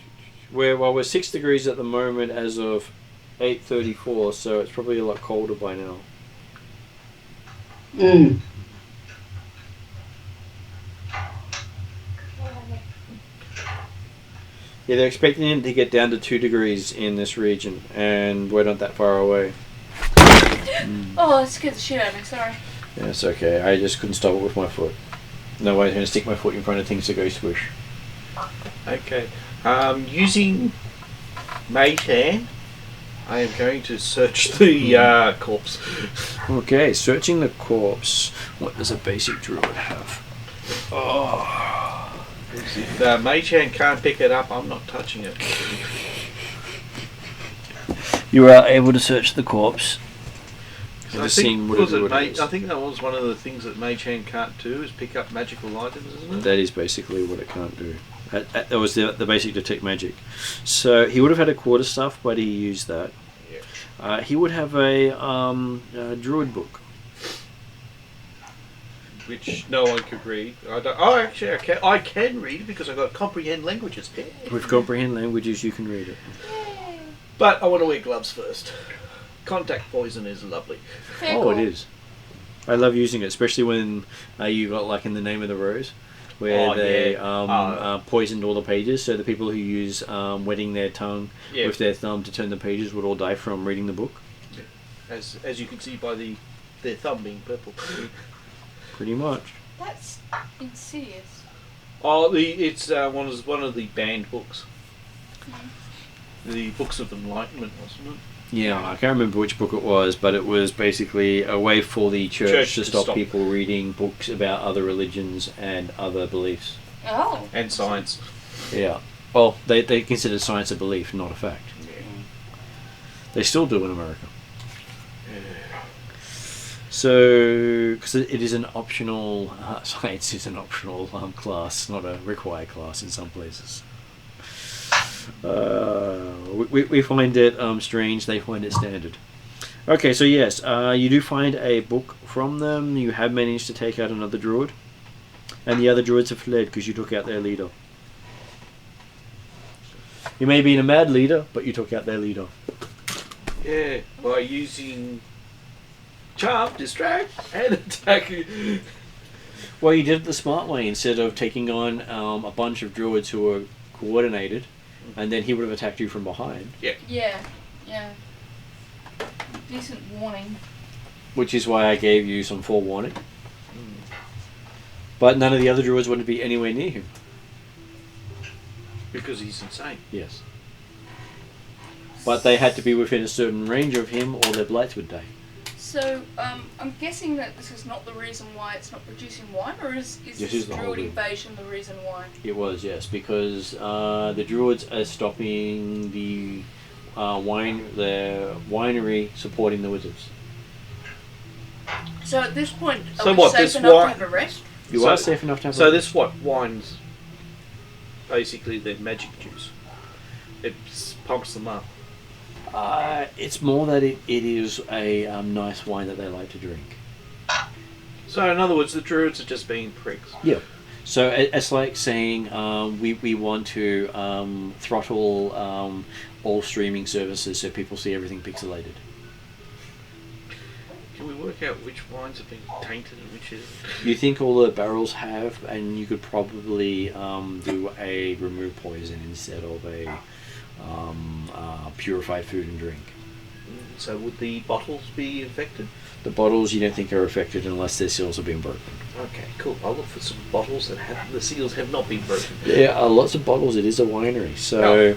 we're 6 degrees at the moment as of 8:34, so it's probably a lot colder by now. Mm. Yeah, they're expecting it to get down to 2 degrees in this region, and we're not that far away. Oh, that scared the shit out of me. Sorry. Yeah, it's okay. I just couldn't stop it with my foot. No way I'm going to stick my foot in front of things that go swish. Okay. Using Mage Hand, I am going to search the corpse. Okay, searching the corpse. What does a basic druid have? Oh. If Mage Hand can't pick it up, I'm not touching it. You are able to search the corpse. I Just think, seeing whatever was it it is. I think that was one of the things that Mage Hand can't do, is pick up magical items, isn't it? That is basically what it can't do. That was the basic detect magic. So he would have had a quarterstaff, but he used that. Yeah. He would have a druid book. Which no one could read. I don't. Oh, actually, I can read it because I've got comprehend languages. Yeah. With comprehend languages, you can read it. But I want to wear gloves first. Contact poison is lovely. Fair Oh, call. it is. I love using it, especially when you got like in the Name of the Rose, where Oh, they yeah. poisoned all the pages. So the people who use wetting their tongue Yeah. with their thumb to turn the pages would all die from reading the book. As you can see by their thumb being purple. Pretty much. That's insidious. Oh, it's one of the banned books. The Books of Enlightenment, wasn't it? Yeah, I can't remember which book it was, but it was basically a way for the church to stop people reading books about other religions and other beliefs. Oh. And science. Yeah. Well, they consider science a belief, not a fact. They still do in America. So, because it is an optional, science is an optional class, not a required class in some places. We find it strange, they find it standard. Okay, so yes, you do find a book from them. You have managed to take out another druid, and the other druids have fled because you took out their leader. You may be a mad leader, but you took out their leader. Yeah, by using charm, distract, and attack. Well, you did it the smart way. Instead of taking on a bunch of druids who were coordinated, and then he would have attacked you from behind. Yeah. Decent warning. Which is why I gave you some forewarning. But none of the other druids wanted to be anywhere near him. Because he's insane. Yes. But they had to be within a certain range of him, or their blights would die. So, I'm guessing that this is not the reason why it's not producing wine, or is This this is the whole druid thing. invasion the reason why? It was, yes, because the druids are stopping the winery supporting the wizards. So at this point, are So we what, safe this enough wine- to have a rest? You So- are safe enough to have So a- this what wines? Basically, their magic juice. It pumps them up. It's more that it is a nice wine that they like to drink. So in other words, the druids are just being pricks. Yeah. So it's like saying we want to throttle all streaming services so people see everything pixelated. Can we work out which wines have been tainted and which isn't? You think all the barrels have, and you could probably do a remove poison instead of a purified food and drink. So would the bottles be infected? The bottles you don't think are affected unless their seals have been broken. Okay, cool. I'll look for some bottles that have the seals have not been broken. There are lots of bottles. It is a winery, so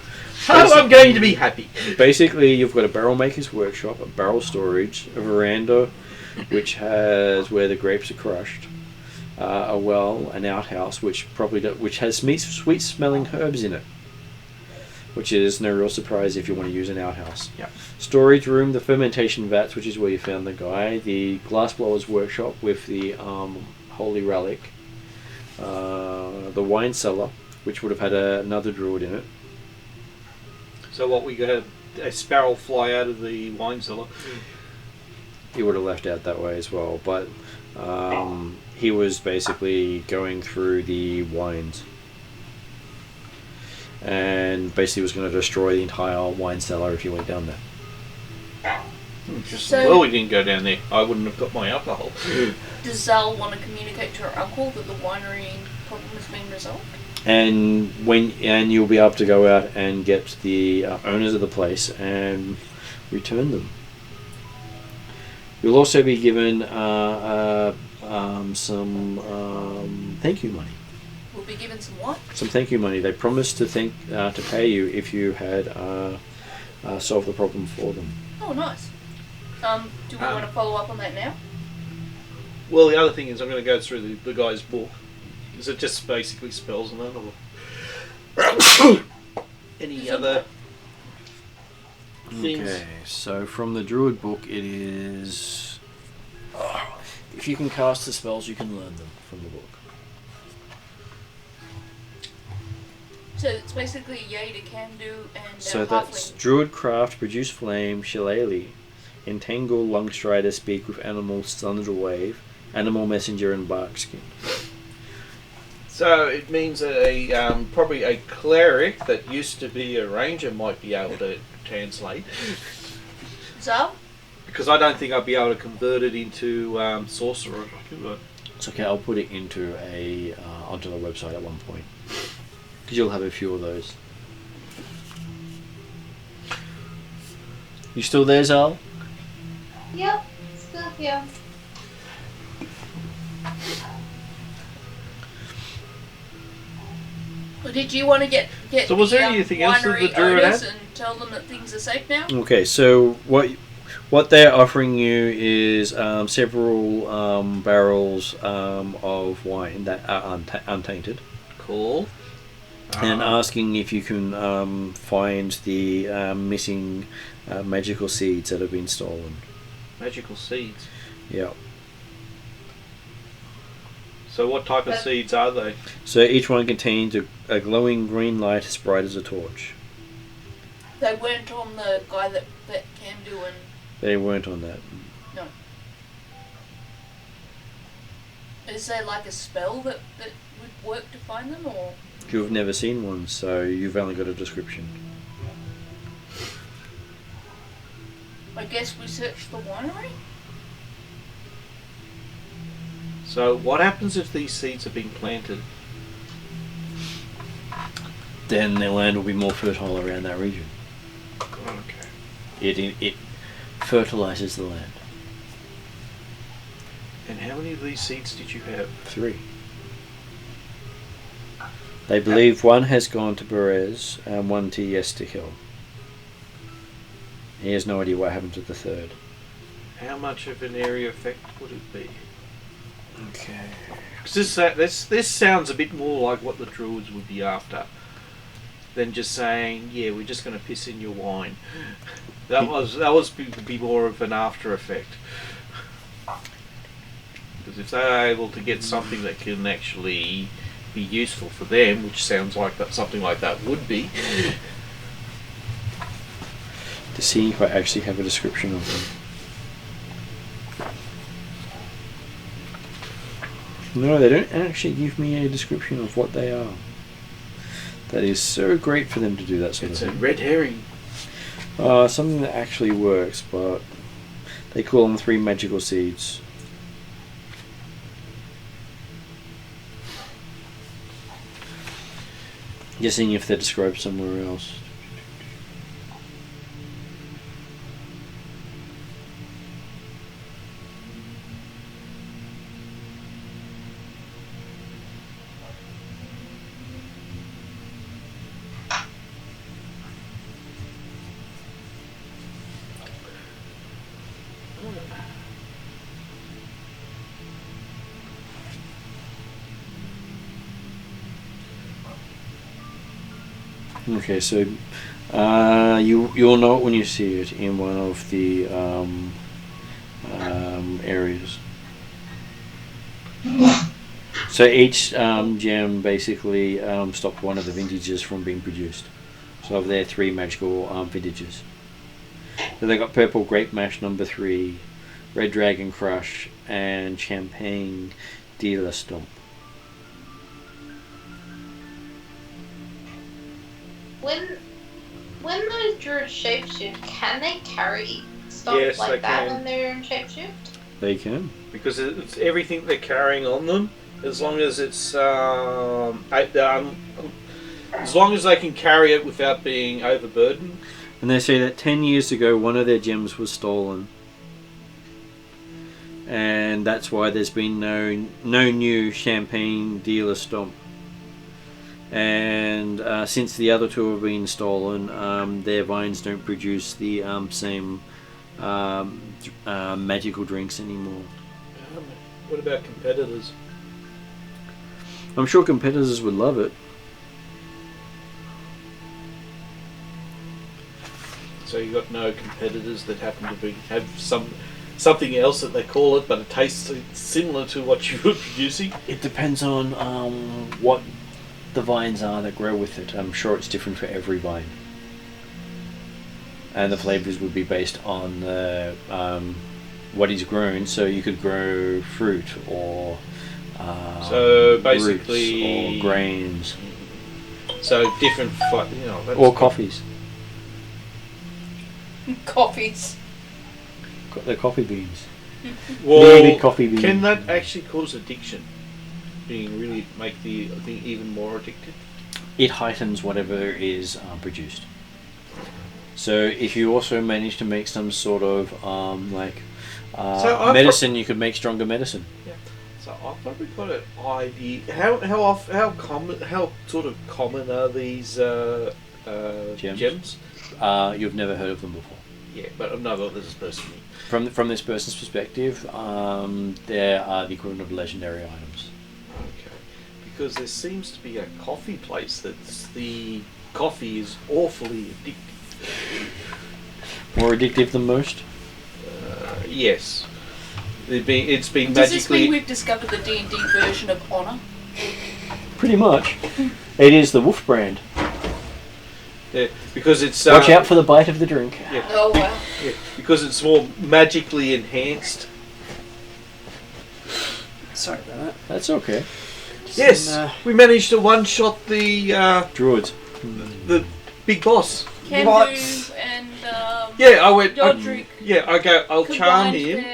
I'm going to be happy. basically you've got a barrel maker's workshop, a barrel storage, a veranda, which has where the grapes are crushed, a well, an outhouse, which has sweet smelling herbs in it, which is no real surprise if you want to use an outhouse. Yep. Storage room, the fermentation vats, which is where you found the guy, the glassblower's workshop with the holy relic, the wine cellar, which would have had another druid in it. So what, we got a sparrow fly out of the wine cellar? He would have left out that way as well, but he was basically going through the wines and basically was going to destroy the entire wine cellar if you went down there. So- We didn't go down there. I wouldn't have got my alcohol. Does Zal want to communicate to her uncle that the winery problem has been resolved? And you'll be able to go out and get the owners of the place and return them. You'll also be given some thank you money. We'll be given some what? Some thank you money. They promised to pay you if you had solved the problem for them. Oh, nice. Do we want to follow up on that now? Well, the other thing is I'm going to go through the guy's book. Is it just basically spells and that, or any other things? Okay, so from the druid book, it is if you can cast the spells, you can learn them from the book. So it's basically yay to can do and So that's halfling. druid craft, produce flame, shillelagh, entangle, lungstrider, speak with animals, thunder wave, animal messenger, and barkskin. So it means that probably a cleric that used to be a ranger might be able to translate, Zal? because I don't think I'd be able to convert it into sorcerer. It's okay. I'll put it into onto the website at one point because you'll have a few of those. You still there, Zal? Yep, still here. Or did you want to get So was there the, anything else that the winery druid owners had? and tell them that things are safe now? Okay, so what they're offering you is several barrels of wine that are untainted, Cool. and asking if you can find the missing magical seeds that have been stolen. Magical seeds. Yeah. So what type of seeds are they? So each one contains a glowing green light as bright as a torch. They weren't on the guy that can do and They weren't on that. no. Is there like a spell that would work to find them, or You've never seen one, so you've only got a description. I guess we search the winery? So what happens if these seeds have been planted? Then the land will be more fertile around that region. Okay. It fertilizes the land. And how many of these seeds did you have? 3. They believe one has gone to Perez and one to Yester Hill. He has no idea what happened to the third. How much of an area effect would it be? Okay. 'Cause this sounds a bit more like what the druids would be after than just saying, yeah, we're just going to piss in your wine. That was be more of an after effect. Because if they're able to get something that can actually be useful for them, which sounds like that something like that would be. To see if I actually have a description of them. No, they don't actually give me a description of what they are. That is so great for them to do that sort It's of a thing. red herring. Something that actually works, but they call them 3 magical seeds. Just seeing if they're described somewhere else. Okay, so you'll know it when you see it in one of the areas. So each gem basically stopped one of the vintages from being produced. So of their 3 magical vintages. So they got Purple Grape Mash number 3, Red Dragon Crush, and Champagne Dealer Stomp. When those druids shapeshift, can they carry stuff Yes, like they that can. when they're in shapeshift? They can. Because it's everything they're carrying on them, as long as it's as long as they can carry it without being overburdened. And they say that 10 years ago one of their gems was stolen. And that's why there's been no new Champagne Dealer Stomp. And since the other 2 have been stolen, their vines don't produce the same magical drinks anymore. What about competitors? I'm sure competitors would love it. So you got no competitors that happen to have something else that they call it, but it tastes similar to what you were producing. It depends on what the vines are that grow with it. I'm sure it's different for every vine. And the flavors would be based on the what is grown. So you could grow fruit or so basically roots or grains so different, that's or coffees. Coffees. They're coffee beans. Well, Maybe coffee beans. can that actually cause addiction? Make the thing even more addictive? It heightens whatever is produced. So if you also manage to make some sort of medicine, you could make stronger medicine. Yeah. So I've probably got an idea. How sort of common are these gems? You've never heard of them before. Yeah, but no, this is personally. From this person's perspective, there are the equivalent of legendary items. Okay, because there seems to be a coffee place the coffee is awfully addictive. More addictive than most? Yes. It's been Does this magically. mean we've discovered the D&D version of Honor? Pretty much. It is the Wolf brand. Yeah, because it's. Watch out for the bite of the drink. Yeah, Oh wow. yeah, because it's more magically enhanced. Sorry about that. That's okay. Yes, we managed to one-shot the Druids. the big boss. Can What? do and Yeah, I went. Dodric I go. I'll charm combined him,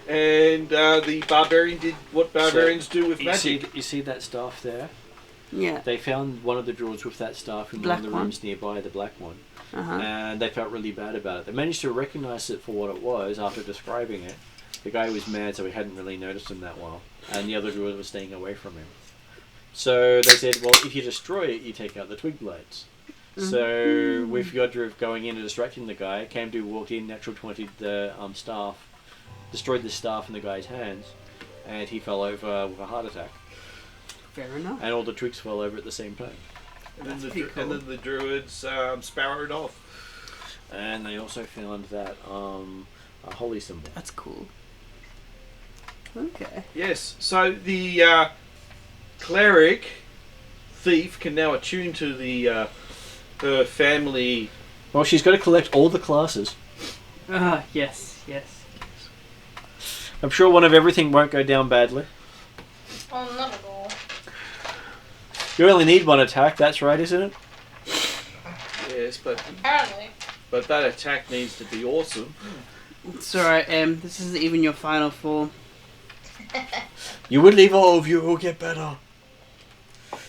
their- and the barbarian did what barbarians do with magic. You see that staff there? Yeah. They found one of the druids with that staff in one of the Black one? rooms nearby, the black one. Uh-huh. And they felt really bad about it. They managed to recognize it for what it was after describing it. The guy was mad, so he hadn't really noticed him that well. And the other druid was staying away from him. So they said, well, if you destroy it, you take out the twig blades. So with Yodriv going in and distracting the guy, Camdu walked in, natural 20 the staff, destroyed the staff in the guy's hands, and he fell over with a heart attack. Fair enough. And all the twigs fell over at the same time. And then, That's pretty cool. and then the druids sparrowed off. And they also found that a holy symbol. That's cool. Okay. Yes, so the cleric thief can now attune to the her family. Well, she's got to collect all the classes. Yes, yes. I'm sure one of everything won't go down badly. Oh, not at all. You only need one attack, that's right, isn't it? Yes, but Apparently. that attack needs to be awesome. It's alright, this isn't even your final form. You will evolve, you will get better.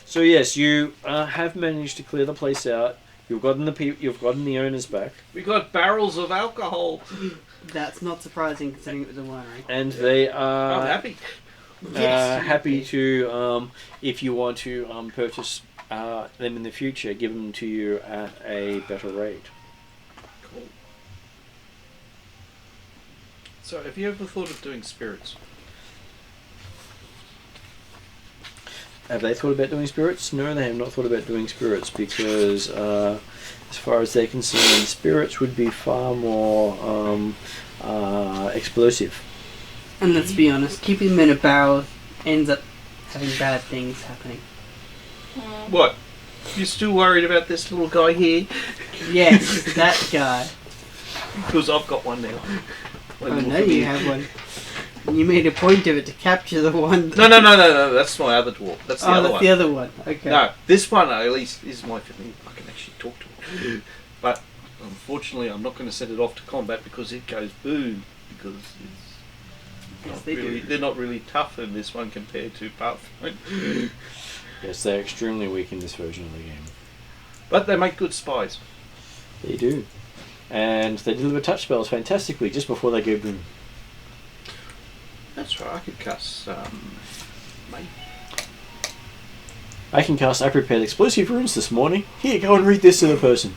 So yes, you have managed to clear the place out. You've gotten the owners back, We got barrels of alcohol. That's not surprising considering it was a winery. and they I'm are happy. happy to, if you want to purchase them in the future, give them to you at a better rate. Cool. So, have you ever thought of doing spirits? Have they thought about doing spirits? No, they have not thought about doing spirits because, as far as they're concerned, spirits would be far more explosive. And let's be honest, keeping them in a barrel ends up having bad things happening. What? You still worried about this little guy here? Yes, that guy. Because I've got one now. Oh no, you have one. You made a point of it to capture the one. No. That's my other dwarf. That's the other that's one. the other one. Okay. No, this one at least is my family. I can actually talk to it. But unfortunately, I'm not going to send it off to combat because it goes boom. Because it's Yes, not they really, do. they're not really tough in this one compared to Pathfinder. Yes, they're extremely weak in this version of the game. But they make good spies. They do. And they deliver touch spells fantastically just before they go boom. That's right. I could cast mate. I can cast I prepared explosive runes this morning. Here, go and read this to the person.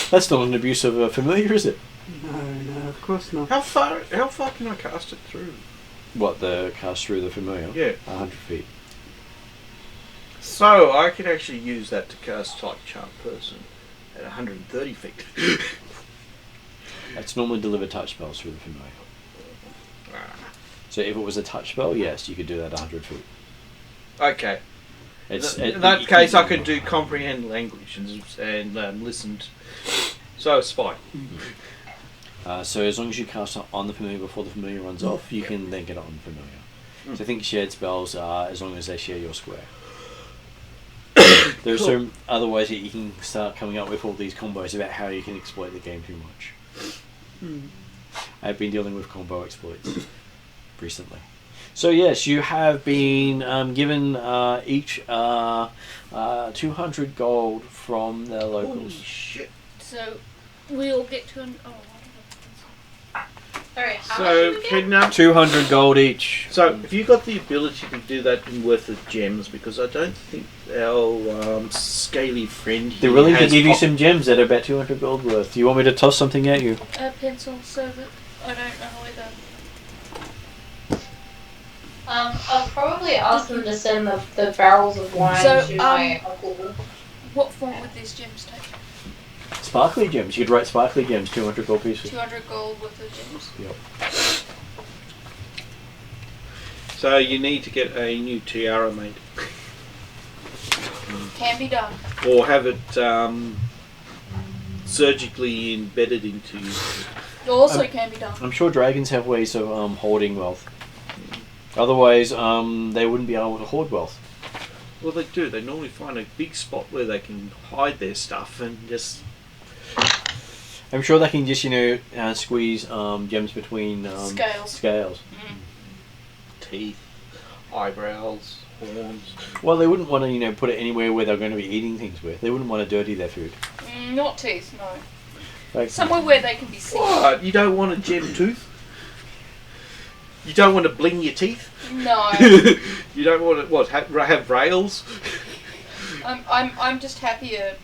That's not an abuse of a familiar, is it? No, of course not. How far can I cast it through? What, the cast through the familiar? Yeah. 100 feet. So I could actually use that to cast Type Charm Person at 130 feet. That's normally deliver touch spells through the familiar. So if it was a touch spell, yes, you could do that 100 feet. Okay. In that case, I could do comprehend language and listen. So it's fine. So as long as you cast it on the familiar before the familiar runs off, you can then get it on the familiar. So I think shared spells are as long as they share your square. There's some other ways that you can start coming up with all these combos about how you can exploit the game too much. I've been dealing with combo exploits recently. So yes, you have been given each 200 gold from the locals. Holy shit. So we'll get to an. Oh, Sorry, how So much did we get? can 200 gold each. So have you got the ability to do that in worth of gems? Because I don't think our scaly friend here They're willing to has give you some gems that are about 200 gold worth. Do you want me to toss something at you? a pencil so that I don't know whether. I'll probably ask them to send the barrels of wine So, to my uncle. What form would these gems take? Sparkly gems. You could write sparkly gems, 200 gold pieces. 200 gold worth of gems. Yep. So you need to get a new tiara made. Can be done. Or have it surgically embedded into you. Also can be done. I'm sure dragons have ways of hoarding wealth. Otherwise, they wouldn't be able to hoard wealth. Well, they do. They normally find a big spot where they can hide their stuff and just... I'm sure they can just, squeeze gems between Scales. teeth, eyebrows, horns. Well, they wouldn't want to, put it anywhere where they're going to be eating things with. They wouldn't want to dirty their food. Not teeth, no. Like, Somewhere where they can be seen. What? You don't want a gem tooth? You don't want to bling your teeth? No. You don't want to, have rails? I'm just happier,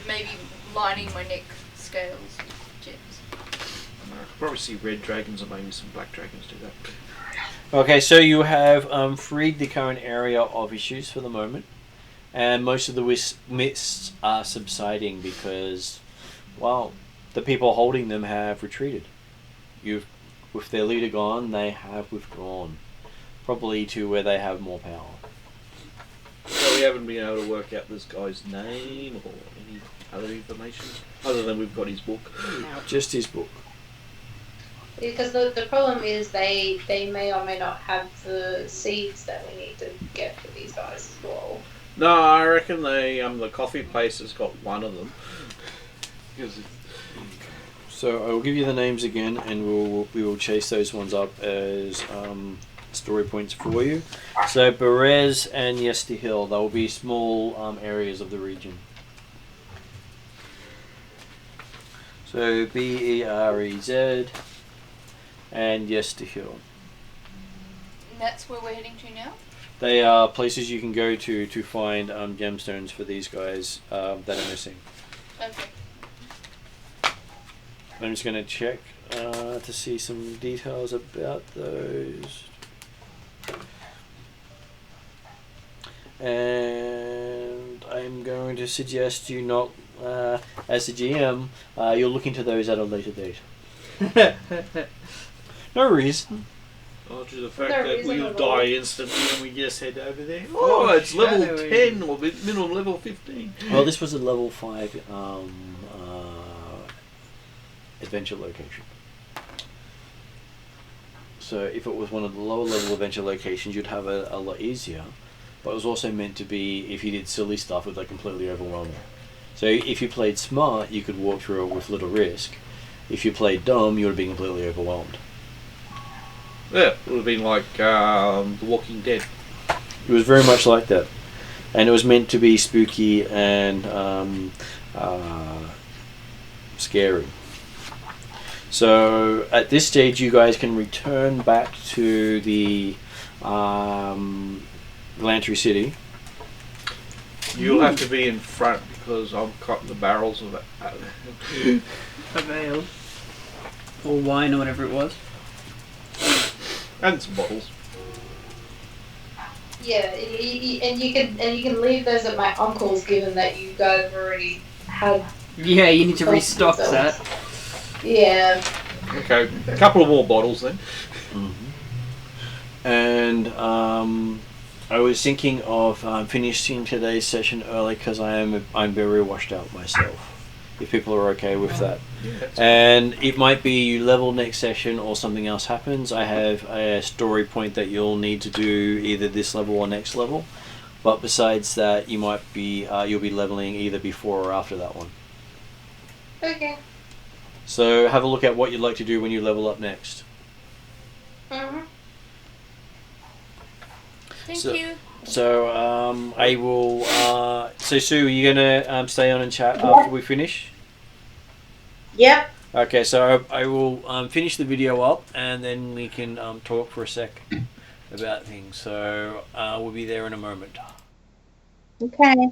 maybe lining my neck scales with gems. I could probably see red dragons or maybe some black dragons do that. Okay, so you have freed the current area of issues for the moment, and most of the mists are subsiding because, well, the people holding them have retreated. With their leader gone, they have withdrawn, probably to where they have more power. So we haven't been able to work out this guy's name or any other information, other than we've got his book. Just his book. Because the problem is they may or may not have the seeds that we need to get for these guys as well. No, I reckon the coffee place has got one of them. Because So I will give you the names again, and we will chase those ones up as story points for you. So Berez and Yester Hill, they will be small areas of the region. So Berez and Yester Hill. And that's where we're heading to now? They are places you can go to find gemstones for these guys that are missing. Okay. I'm just going to check to see some details about those. and I'm going to suggest you not, as the GM, you'll look into those at a later date. No reason. Oh, to the fact No that reason we'll at all. die instantly and we just head over there. Oh, it's level Foreshadowing. 10 or minimum level 15. Well, this was a level 5 adventure location. So if it was one of the lower level adventure locations, you'd have a lot easier. But it was also meant to be, if you did silly stuff, it would like completely overwhelm you. So if you played smart, you could walk through it with little risk. If you played dumb, you would have been completely overwhelmed. Yeah, it would have been like The Walking Dead. It was very much like that. And it was meant to be spooky and scary. So at this stage, you guys can return back to the Lantry City. You'll have to be in front because I'm cutting the barrels of it. Of ale. Or wine or whatever it was. And some bottles. Yeah, and you can leave those at my uncle's, given that you guys have already had. Yeah, you need to restock So- that. Yeah. Okay, a couple of more bottles then. And I was thinking of finishing today's session early because I'm very washed out myself. If people are okay with that. Yeah, And it might be you level next session or something else happens. I have a story point that you'll need to do either this level or next level. But besides that, you might be you'll be leveling either before or after that one. Okay. So have a look at what you'd like to do when you level up next. Mm-hmm. Thank So- you. So I will. So Sue, are you gonna stay on and chat after we finish? Yep. Okay, so I will finish the video up and then we can talk for a sec about things. So we'll be there in a moment. Okay.